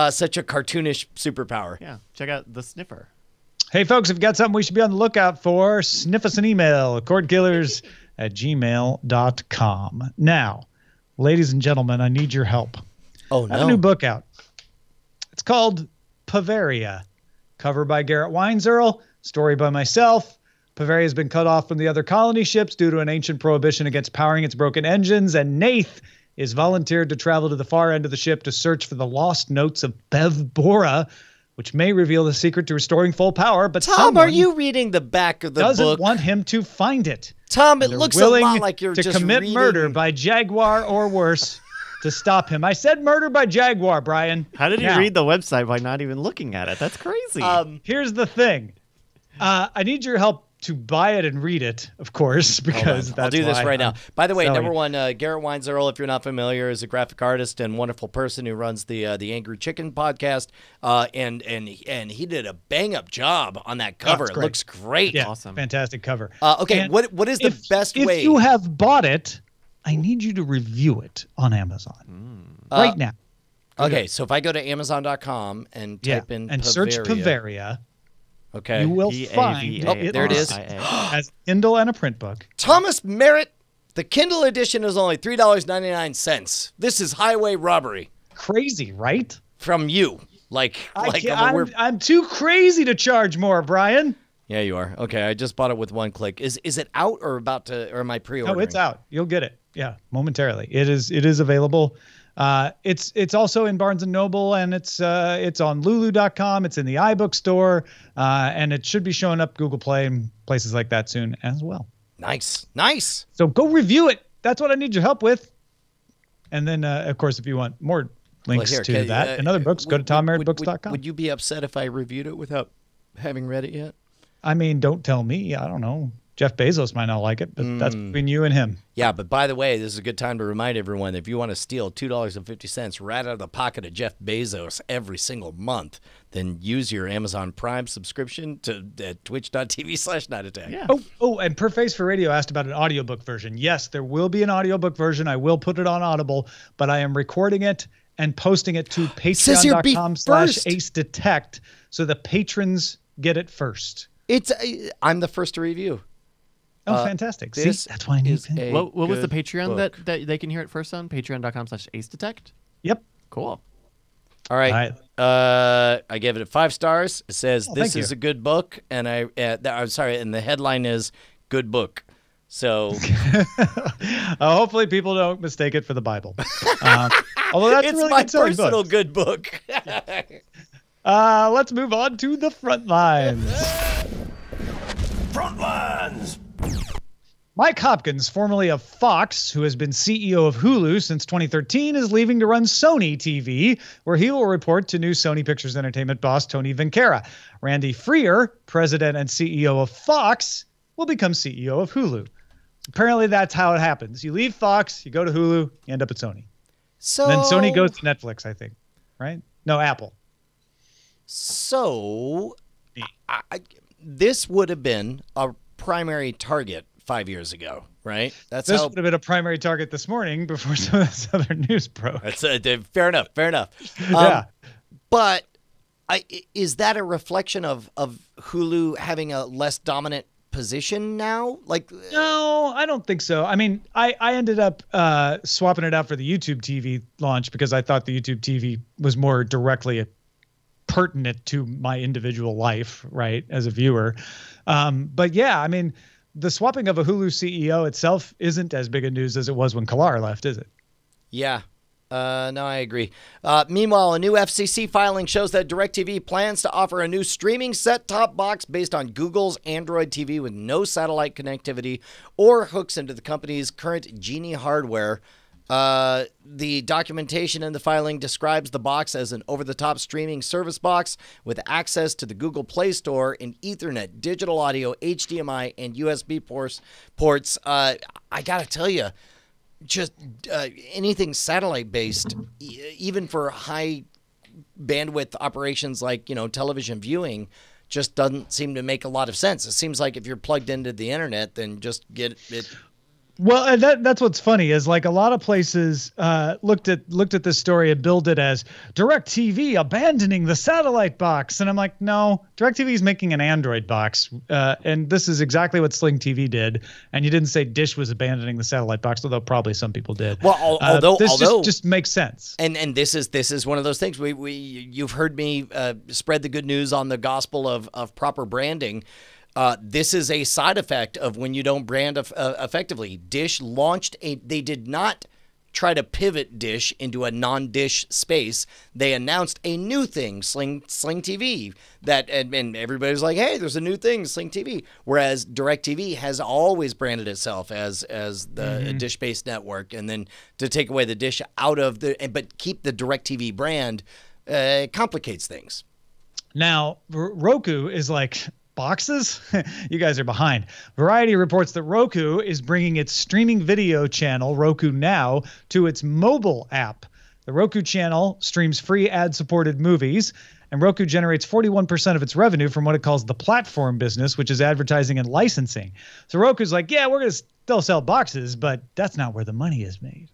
such a cartoonish superpower. Yeah, check out the sniffer. Hey, folks, if you've got something we should be on the lookout for, sniff us an email, cordkillers@gmail.com. Now, ladies and gentlemen, I need your help. Oh, I have a new book out. It's called Bavaria. Cover by Garrett Weinzierl, story by myself. Bavaria has been cut off from the other colony ships due to an ancient prohibition against powering its broken engines, and Nath is volunteered to travel to the far end of the ship to search for the lost notes of Bev Bora, which may reveal the secret to restoring full power. But Tom, are you reading the back of the doesn't book? Want him to find it. Tom, it They're looks a willing lot like you're to just commit reading... murder by Jaguar or worse to stop him. I said murder by Jaguar, Brian. How did you Now, read the website by not even looking at it? That's crazy. Here's the thing. I need your help to buy it and read it, of course, because that's I'll do this why right now. By the way, selling number it. one, Garrett Weinzierl, if you're not familiar, is a graphic artist and wonderful person who runs the Angry Chicken podcast, and he did a bang up job on that cover. it's It great. looks great. Yeah, Awesome. fantastic cover. Okay, And what is the best way? If you have bought it, I need you to review it on Amazon right now. Okay, so if I go to Amazon.com and type in and search Bavaria, okay, you will P-A-V-A-R-I-A. find it there it is. as Kindle and a print book. Thomas Merritt. The Kindle edition is only $3.99. This is highway robbery Crazy, right? from you. I'm too crazy to charge more, Brian. Yeah, you are. Okay, I just bought it with one click. Is it out or about to, or am I pre-ordering? No, it's out. You'll get it. Yeah, momentarily. It is available. It's also in Barnes and Noble, and it's on Lulu.com. It's in the iBook store, and it should be showing up Google Play and places like that soon as well. Nice. So go review it. That's what I need your help with. And then, of course, if you want more links to that and other books, go to TomMerrittBooks.com. Would you be upset if I reviewed it without having read it yet? I mean, don't tell me. I don't know. Jeff Bezos might not like it, but that's between you and him. Yeah, but by the way, this is a good time to remind everyone that if you want to steal $2.50 right out of the pocket of Jeff Bezos every single month, then use your Amazon Prime subscription to twitch.tv/nightattack. Yeah. Oh, and Per Face for Radio asked about an audiobook version. Yes, there will be an audiobook version. I will put it on Audible, but I am recording it and posting it to patreon.com/acedetect so the patrons get it first. I'm the first to review. Oh, fantastic. See, that's why I need it. What was the Patreon book. that they can hear it first on? Patreon.com/acedetect? Yep. Cool. All right. I gave it 5 stars. It says this is a good book, and I'm sorry, and the headline is good book. So hopefully people don't mistake it for the Bible. Although that's it's a really my good selling personal book. good book. Let's move on to the front lines. Front lines. Mike Hopkins, formerly of Fox, who has been CEO of Hulu since 2013, is leaving to run Sony TV, where he will report to new Sony Pictures Entertainment boss Tony Vinkera. Randy Freer, president and CEO of Fox, will become CEO of Hulu. Apparently that's how it happens. You leave Fox, you go to Hulu, you end up at Sony. So And then Sony goes to Netflix, I think. Right? No, Apple. So this would have been a primary target 5 years ago, right? This would have been a primary target this morning before some of this other news broke. That's fair enough. Yeah. But is that a reflection of Hulu having a less dominant position now? No, I don't think so. I mean, I ended up swapping it out for the YouTube TV launch because I thought the YouTube TV was more directly pertinent to my individual life, right, as a viewer. But yeah, I mean, the swapping of a Hulu CEO itself isn't as big a news as it was when Kalar left, is it? Yeah. No, I agree. Meanwhile, a new FCC filing shows that DirecTV plans to offer a new streaming set-top box based on Google's Android TV with no satellite connectivity or hooks into the company's current Genie hardware. The documentation in the filing describes the box as an over-the-top streaming service box with access to the Google Play Store and Ethernet, digital audio, HDMI, and USB ports. I gotta tell you, just anything satellite-based, even for high bandwidth operations like television viewing, just doesn't seem to make a lot of sense. It seems like if you're plugged into the internet, then just get it. Well, and that's what's funny is like a lot of places looked at this story and billed it as DirecTV abandoning the satellite box, and I'm like, no, DirecTV is making an Android box, and this is exactly what Sling TV did. And you didn't say Dish was abandoning the satellite box, although probably some people did. Well, although just makes sense. And this is one of those things. You've heard me spread the good news on the gospel of proper branding. This is a side effect of when you don't brand effectively. Dish launched they did not try to pivot Dish into a non-Dish space. They announced a new thing, Sling TV, and everybody's like, hey, there's a new thing, Sling TV. Whereas DirecTV has always branded itself as the Dish-based network, and then to take away the Dish out of but keep the DirecTV brand complicates things. Now, Roku is like, boxes? You guys are behind. Variety reports that Roku is bringing its streaming video channel, Roku Now, to its mobile app. The Roku channel streams free ad-supported movies, and Roku generates 41% of its revenue from what it calls the platform business, which is advertising and licensing. So Roku's like, yeah, we're going to still sell boxes, but that's not where the money is made.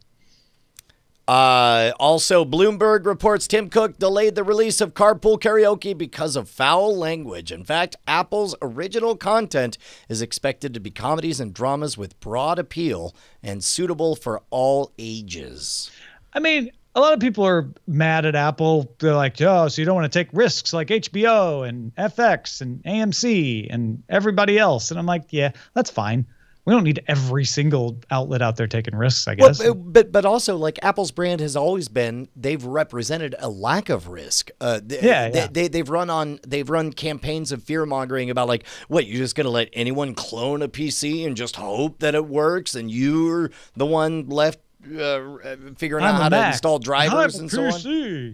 Also, Bloomberg reports Tim Cook delayed the release of Carpool Karaoke because of foul language. In fact, Apple's original content is expected to be comedies and dramas with broad appeal and suitable for all ages. I mean, a lot of people are mad at Apple. They're like, oh, so you don't want to take risks like HBO and FX and AMC and everybody else. And I'm like, yeah, that's fine. We don't need every single outlet out there taking risks, I guess. Well, but also, like, Apple's brand has always been, they've represented a lack of risk. They've run campaigns of fear mongering about, like, what, you're just gonna let anyone clone a PC and just hope that it works, and you're the one left figuring out how to install drivers and so on.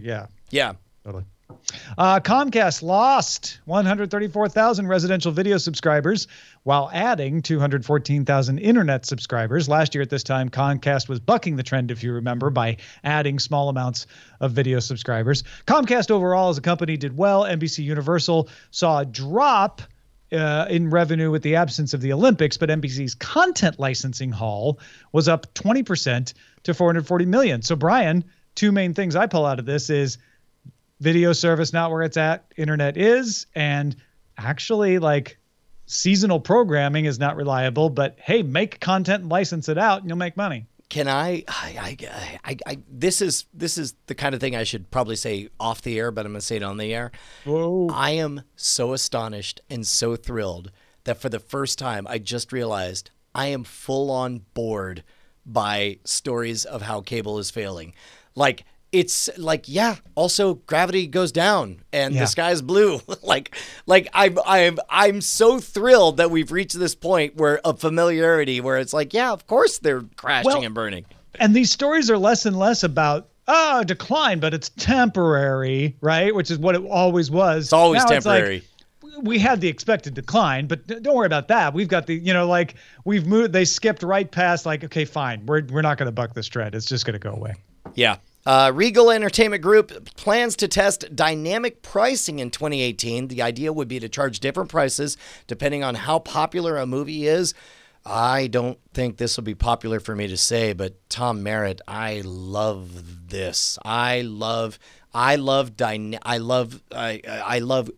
Yeah. Yeah. Totally. Comcast lost 134,000 residential video subscribers while adding 214,000 internet subscribers. Last year at this time, Comcast was bucking the trend, if you remember, by adding small amounts of video subscribers. Comcast overall as a company did well. NBC Universal saw a drop in revenue with the absence of the Olympics, but NBC's content licensing haul was up 20% to $440 million. So, Brian, two main things I pull out of this is video service not where it's at, internet is, and actually like seasonal programming is not reliable, but hey, make content and license it out and you'll make money. Can this is the kind of thing I should probably say off the air, but I'm going to say it on the air. Whoa. I am so astonished and so thrilled that for the first time, I just realized I am full on bored by stories of how cable is failing. Like, it's like, yeah, also gravity goes down and the sky's blue. I'm so thrilled that we've reached this point where of familiarity where it's like, yeah, of course they're crashing and burning. And these stories are less and less about decline, but it's temporary, right? Which is what it always was. It's always now temporary. It's like, we had the expected decline, but don't worry about that. We've got the, we've moved, they skipped right past like, okay, fine. We're not going to buck this trend. It's just going to go away. Yeah. Regal Entertainment Group plans to test dynamic pricing in 2018. The idea would be to charge different prices depending on how popular a movie is. I don't think this will be popular for me to say, but Tom Merritt, I love this. I love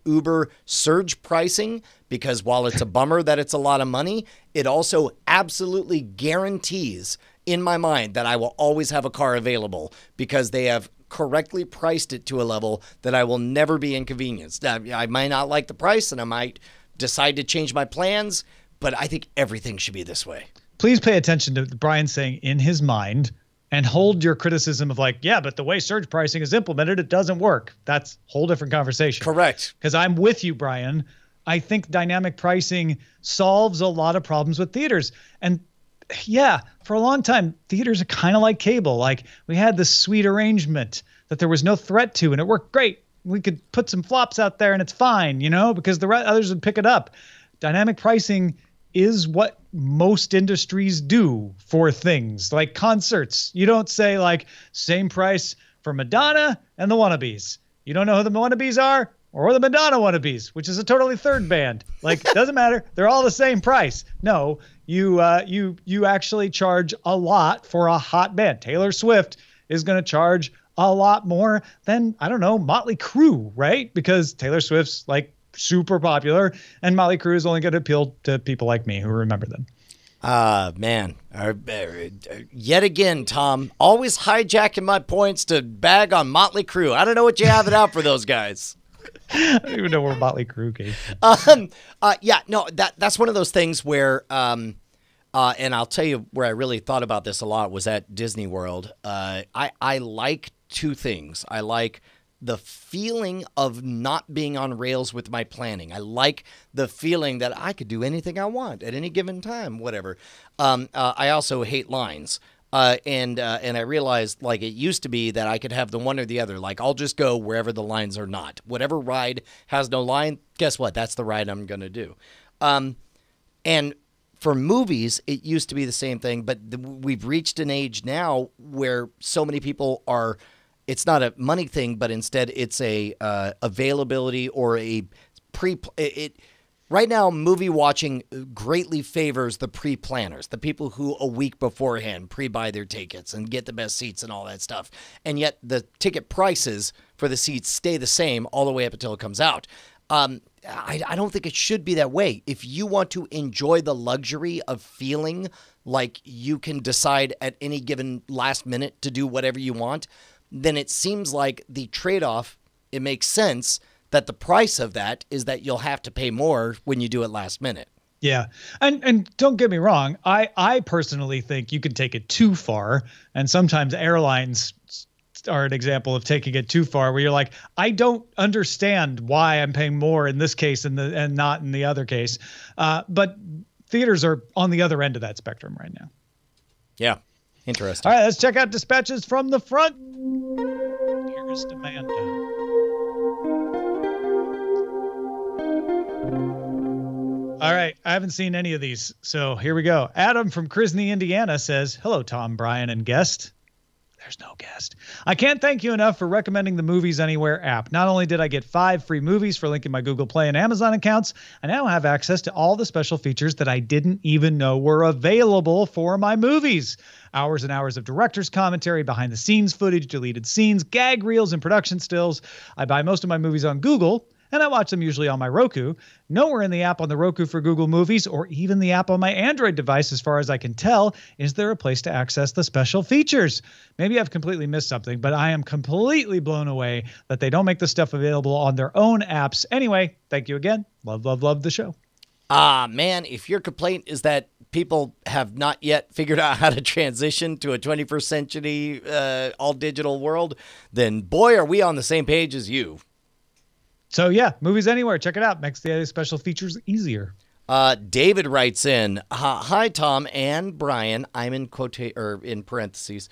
Uber surge pricing because while it's a bummer that it's a lot of money, it also absolutely guarantees in my mind that I will always have a car available because they have correctly priced it to a level that I will never be inconvenienced. I might not like the price and I might decide to change my plans, but I think everything should be this way. Please pay attention to Brian saying in his mind and hold your criticism of like, yeah, but the way surge pricing is implemented, it doesn't work. That's a whole different conversation. Correct. Because I'm with you, Brian. I think dynamic pricing solves a lot of problems with theaters. And yeah, for a long time, theaters are kind of like cable. Like we had this sweet arrangement that there was no threat to, and it worked great. We could put some flops out there and it's fine, because the others would pick it up. Dynamic pricing is what most industries do for things like concerts. You don't say like same price for Madonna and the Wannabes. You don't know who the Wannabes are or the Madonna Wannabes, which is a totally third band. Like, doesn't matter. They're all the same price. No, you actually charge a lot for a hot band. Taylor Swift is going to charge a lot more than, I don't know, Motley Crue, right? Because Taylor Swift's like super popular and Motley Crue is only going to appeal to people like me who remember them. Man, yet again, Tom, always hijacking my points to bag on Motley Crue. I don't know what you have it out for those guys. I don't even know where Motley Crue came from. That's one of those things where, and I'll tell you where I really thought about this a lot was at Disney World. I like two things. I like the feeling of not being on rails with my planning. I like the feeling that I could do anything I want at any given time, whatever. I also hate lines. And I realized like it used to be that I could have the one or the other. Like I'll just go wherever the lines are not. Whatever ride has no line, guess what? That's the ride I'm going to do. And for movies, it used to be the same thing, but we've reached an age now where so many people are, it's not a money thing, but instead it's a availability or a right now, movie watching greatly favors the pre-planners, the people who a week beforehand pre-buy their tickets and get the best seats and all that stuff. And yet the ticket prices for the seats stay the same all the way up until it comes out. I don't think it should be that way. If you want to enjoy the luxury of feeling like you can decide at any given last minute to do whatever you want, then it seems like the trade-off, it makes sense that the price of that is that you'll have to pay more when you do it last minute. Yeah. And don't get me wrong. I personally think you can take it too far. And sometimes airlines are an example of taking it too far where you're like, I don't understand why I'm paying more in this case and not in the other case. But theaters are on the other end of that spectrum right now. Yeah. Interesting. All right, let's check out dispatches from the front. Here's Amanda. All right. I haven't seen any of these. So here we go. Adam from Crisney, Indiana says, hello, Tom, Brian, and guest. There's no guest. I can't thank you enough for recommending the Movies Anywhere app. Not only did I get 5 free movies for linking my Google Play and Amazon accounts, I now have access to all the special features that I didn't even know were available for my movies. Hours and hours of director's commentary, behind the scenes footage, deleted scenes, gag reels, and production stills. I buy most of my movies on Google, and I watch them usually on my Roku. Nowhere in the app on the Roku for Google Movies, or even the app on my Android device, as far as I can tell, is there a place to access the special features. Maybe I've completely missed something, but I am completely blown away that they don't make the stuff available on their own apps. Anyway, thank you again. Love, love, love the show. Man, if your complaint is that people have not yet figured out how to transition to a 21st century all-digital world, then boy, are we on the same page as you. So yeah, Movies Anywhere. Check it out. Makes the special features easier. David writes in, hi, Tom and Brian. I'm in in parentheses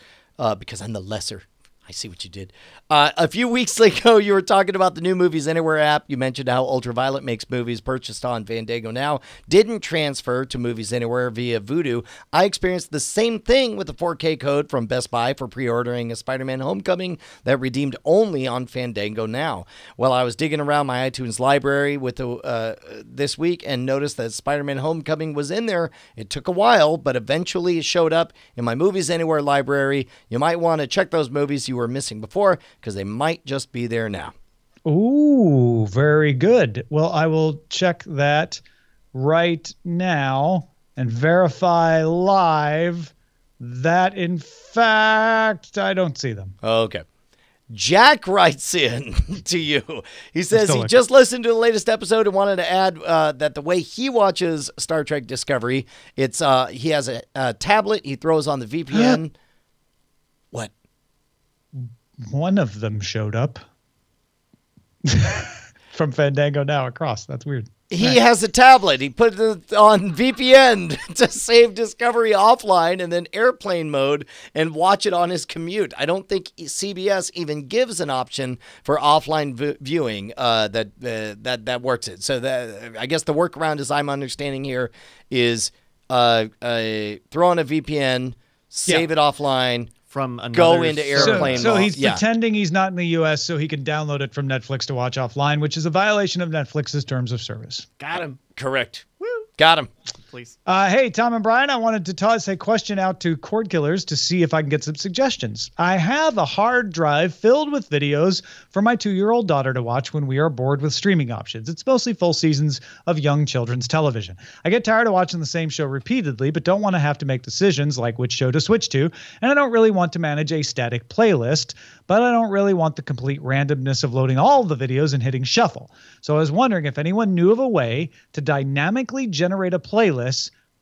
because I'm the lesser. I see what you did. A few weeks ago, you were talking about the new Movies Anywhere app. You mentioned how Ultraviolet makes movies purchased on Fandango Now didn't transfer to Movies Anywhere via Vudu. I experienced the same thing with the 4K code from Best Buy for pre-ordering a Spider-Man Homecoming that redeemed only on Fandango Now. Well, I was digging around my iTunes library with this week and noticed that Spider-Man Homecoming was in there. It took a while, but eventually it showed up in my Movies Anywhere library. You might want to check those movies you were missing before because they might just be there now. Ooh, very good. Well, I will check that right now and verify live that, in fact, I don't see them. Okay. Jack writes in to you. He says he looking. just listened to the latest episode and wanted to add that the way he watches Star Trek Discovery, it's he has a tablet he throws on the VPN. What? One of them showed up from Fandango Now across. That's weird. He has a tablet. He put it on VPN to save Discovery offline and then airplane mode and watch it on his commute. I don't think CBS even gives an option for offline viewing that works it. So I guess the workaround, as I'm understanding here, is throw on a VPN, save it offline, from go into airplane so mode. he's pretending he's not in the U.S. so he can download it from Netflix to watch offline, which is a violation of Netflix's terms of service. Got him. Correct. Woo. Got him. Please. Hey, Tom and Brian, I wanted to toss a question out to Cordkillers to see if I can get some suggestions. I have a hard drive filled with videos for my 2-year-old daughter to watch when we are bored with streaming options. It's mostly full seasons of young children's television. I get tired of watching the same show repeatedly, but don't want to have to make decisions like which show to switch to, and I don't really want to manage a static playlist, but I don't really want the complete randomness of loading all the videos and hitting shuffle. So I was wondering if anyone knew of a way to dynamically generate a playlist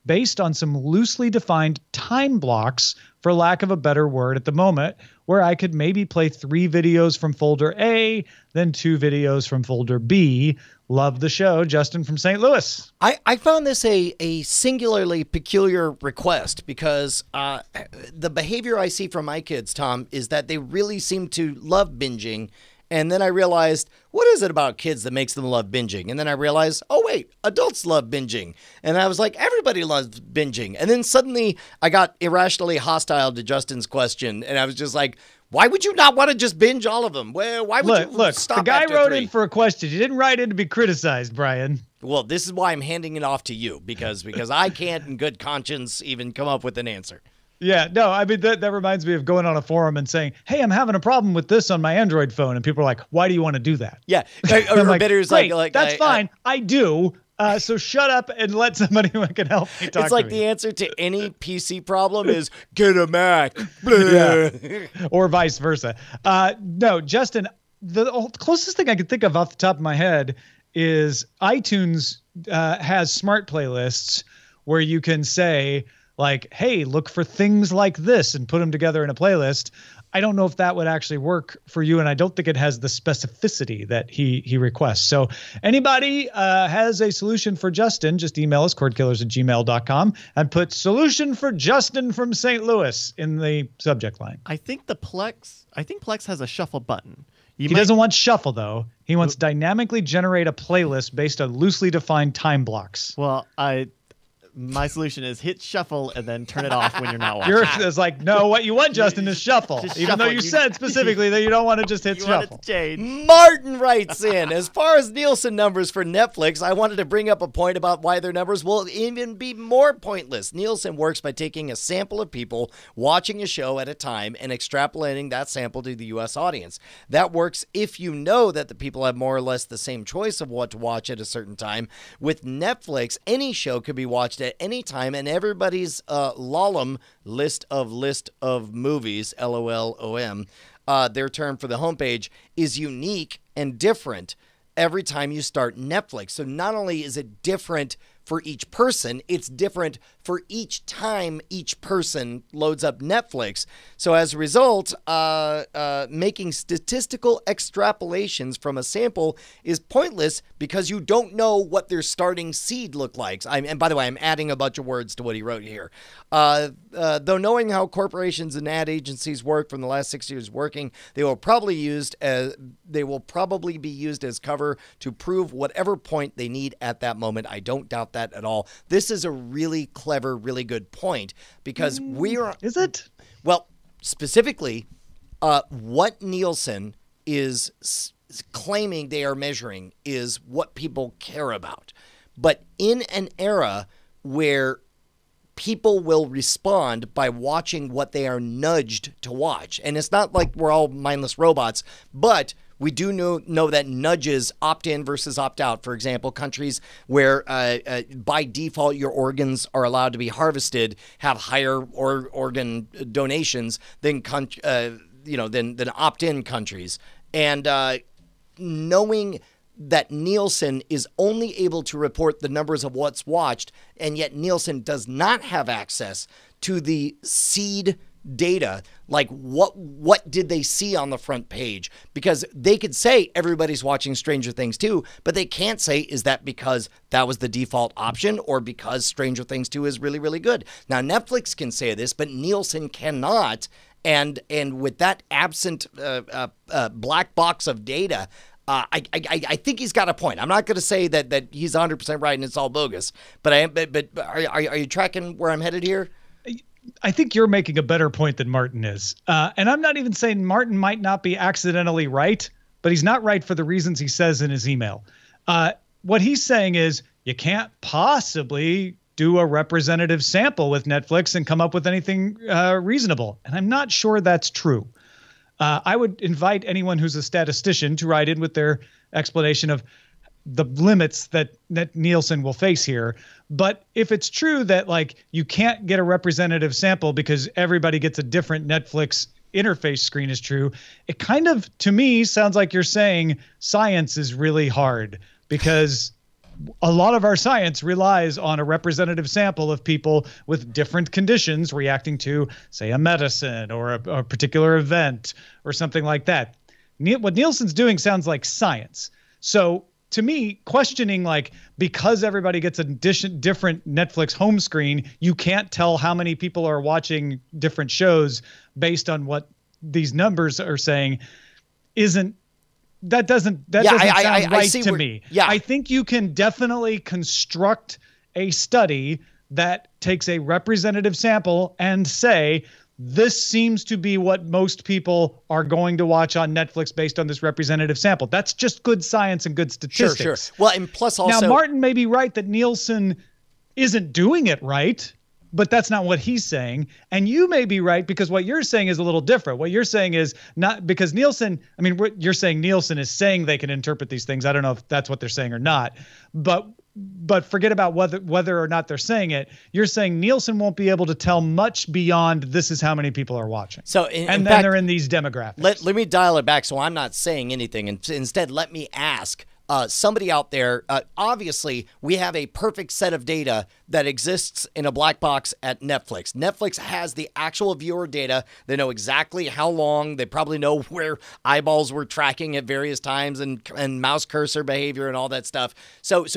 based on some loosely defined time blocks, for lack of a better word at the moment, where I could maybe play 3 videos from folder A, then 2 videos from folder B. Love the show. Justin from St. Louis. I found this a singularly peculiar request because the behavior I see from my kids, Tom, is that they really seem to love binging. And then I realized, what is it about kids that makes them love binging? And then I realized, oh, wait, adults love binging. And I was like, everybody loves binging. And then suddenly I got irrationally hostile to Justin's question. And I was just like, why would you not want to just binge all of them? Well, why would you stop the guy after wrote 3? in for a question. He didn't write in to be criticized, Brian. Well, this is why I'm handing it off to you, because I can't in good conscience even come up with an answer. Yeah, no, I mean, that reminds me of going on a forum and saying, hey, I'm having a problem with this on my Android phone. And people are like, why do you want to do that? Yeah. Or like, better is like that's fine. I do. So shut up and let somebody who can help me talk It's like to me. the answer to any PC problem is get a Mac. Yeah. Or vice versa. No, Justin, the closest thing I could think of off the top of my head is iTunes has smart playlists where you can say, like, hey, look for things like this and put them together in a playlist. I don't know if that would actually work for you, and I don't think it has the specificity that he requests. So anybody has a solution for Justin, just email us, cordkillers@gmail.com, and put solution for Justin from St. Louis in the subject line. I think Plex has a shuffle button. He doesn't want shuffle, though. He wants dynamically generate a playlist based on loosely defined time blocks. Well, my solution is hit shuffle and then turn it off when you're not watching. Yours is like, no, what you want, Justin, is shuffle. Just Even though shuffle. you said specifically that you don't want to just hit You want shuffle. it to change. Martin writes in, as far as Nielsen numbers for Netflix, I wanted to bring up a point about why their numbers will even be more pointless. Nielsen works by taking a sample of people watching a show at a time and extrapolating that sample to the U.S. audience. That works if you know that the people have more or less the same choice of what to watch at a certain time. With Netflix, any show could be watched at any time, and everybody's LOLM list of movies, LOLOM, their term for the homepage, is unique and different every time you start Netflix. So not only is it different for each person, it's different for each time each person loads up Netflix. So as a result, making statistical extrapolations from a sample is pointless because you don't know what their starting seed look like. And by the way, I'm adding a bunch of words to what he wrote here. Though knowing how corporations and ad agencies work from the last 6 years working, they will probably be used as cover to prove whatever point they need at that moment. I don't doubt that at all. This is a really clever, really good point because Is it? Well, specifically, what Nielsen is claiming they are measuring is what people care about. But in an era where people will respond by watching what they are nudged to watch, and it's not like we're all mindless robots, but we do know that nudges opt-in versus opt-out. For example, countries where by default your organs are allowed to be harvested have higher organ donations than than opt-in countries. And knowing that Nielsen is only able to report the numbers of what's watched, and yet Nielsen does not have access to the seed data, like what did they see on the front page? Because they could say everybody's watching Stranger Things 2, but they can't say is that because that was the default option or because Stranger Things 2 is really, really good. Now, Netflix can say this, but Nielsen cannot. And with that absent black box of data, I think he's got a point. I'm not going to say that he's 100% right and it's all bogus, but are you tracking where I'm headed here? I think you're making a better point than Martin is. And I'm not even saying Martin might not be accidentally right, but he's not right for the reasons he says in his email. What he's saying is you can't possibly do a representative sample with Netflix and come up with anything reasonable. And I'm not sure that's true. I would invite anyone who's a statistician to write in with their explanation of the limits that Nielsen will face here. But if it's true that like you can't get a representative sample because everybody gets a different Netflix interface screen is true, it kind of, to me, sounds like you're saying science is really hard because a lot of our science relies on a representative sample of people with different conditions reacting to, say, a medicine or a particular event or something like that. What Nielsen's doing sounds like science. So to me, questioning like because everybody gets a different Netflix home screen, you can't tell how many people are watching different shows based on what these numbers are saying doesn't sound right to me. Yeah. I think you can definitely construct a study that takes a representative sample and say, this seems to be what most people are going to watch on Netflix based on this representative sample. That's just good science and good statistics. Sure. Well, and plus also... Now, Martin may be right that Nielsen isn't doing it right, but that's not what he's saying. And you may be right because what you're saying is a little different. What you're saying is not because Nielsen, I mean, you're saying Nielsen is saying they can interpret these things. I don't know if that's what they're saying or not, but forget about whether or not they're saying it. You're saying Nielsen won't be able to tell much beyond this is how many people are watching. So and then they're in these demographics. Let me dial it back so I'm not saying anything. And instead, let me ask somebody out there. Obviously, we have a perfect set of data that exists in a black box at Netflix. Netflix has the actual viewer data. They know exactly how long. They probably know where eyeballs were tracking at various times and mouse cursor behavior and all that stuff. So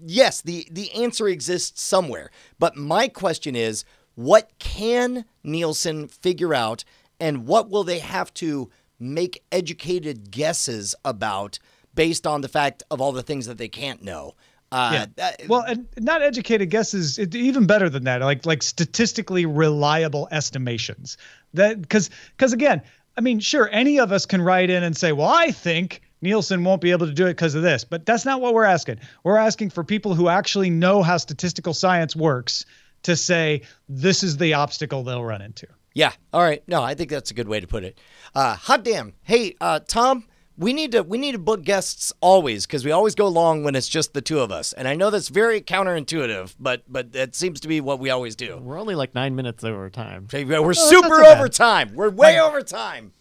yes, the answer exists somewhere. But my question is, what can Nielsen figure out and what will they have to make educated guesses about based on the fact of all the things that they can't know. Well, and not educated guesses, even better than that, like statistically reliable estimations. That because again, I mean, sure, any of us can write in and say, well, I think Nielsen won't be able to do it because of this, but that's not what we're asking. We're asking for people who actually know how statistical science works to say this is the obstacle they'll run into. Yeah. All right. No, I think that's a good way to put it. Hot damn. Hey, Tom. We need to book guests always because we always go long when it's just the two of us. And I know that's very counterintuitive, but that seems to be what we always do. We're only like 9 minutes over time. We're super over time. We're way over time.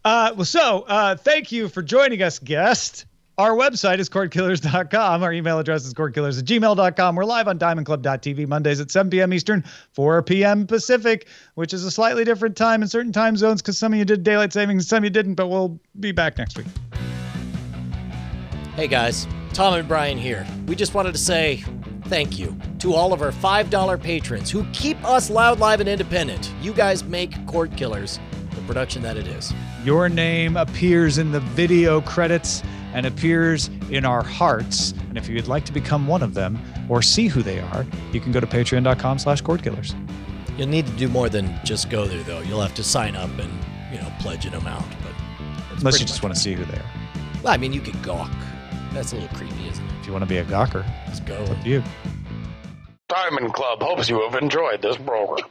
Thank you for joining us, guest. Our website is cordkillers.com. Our email address is cordkillers@gmail.com. We're live on diamondclub.tv Mondays at 7 p.m. Eastern, 4 p.m. Pacific, which is a slightly different time in certain time zones because some of you did daylight savings, some of you didn't, but we'll be back next week. Hey, guys. Tom and Brian here. We just wanted to say thank you to all of our $5 patrons who keep us loud, live, and independent. You guys make Cordkillers the production that it is. Your name appears in the video credits and appears in our hearts. And if you'd like to become one of them or see who they are, you can go to patreon.com/cordkillers. You'll need to do more than just go there, though. You'll have to sign up and, pledge an amount. But unless you just want to see who they are. Well, I mean, you could gawk. That's a little creepy, isn't it? If you want to be a gawker, let's go. It's up to you. Diamond Club hopes you have enjoyed this program.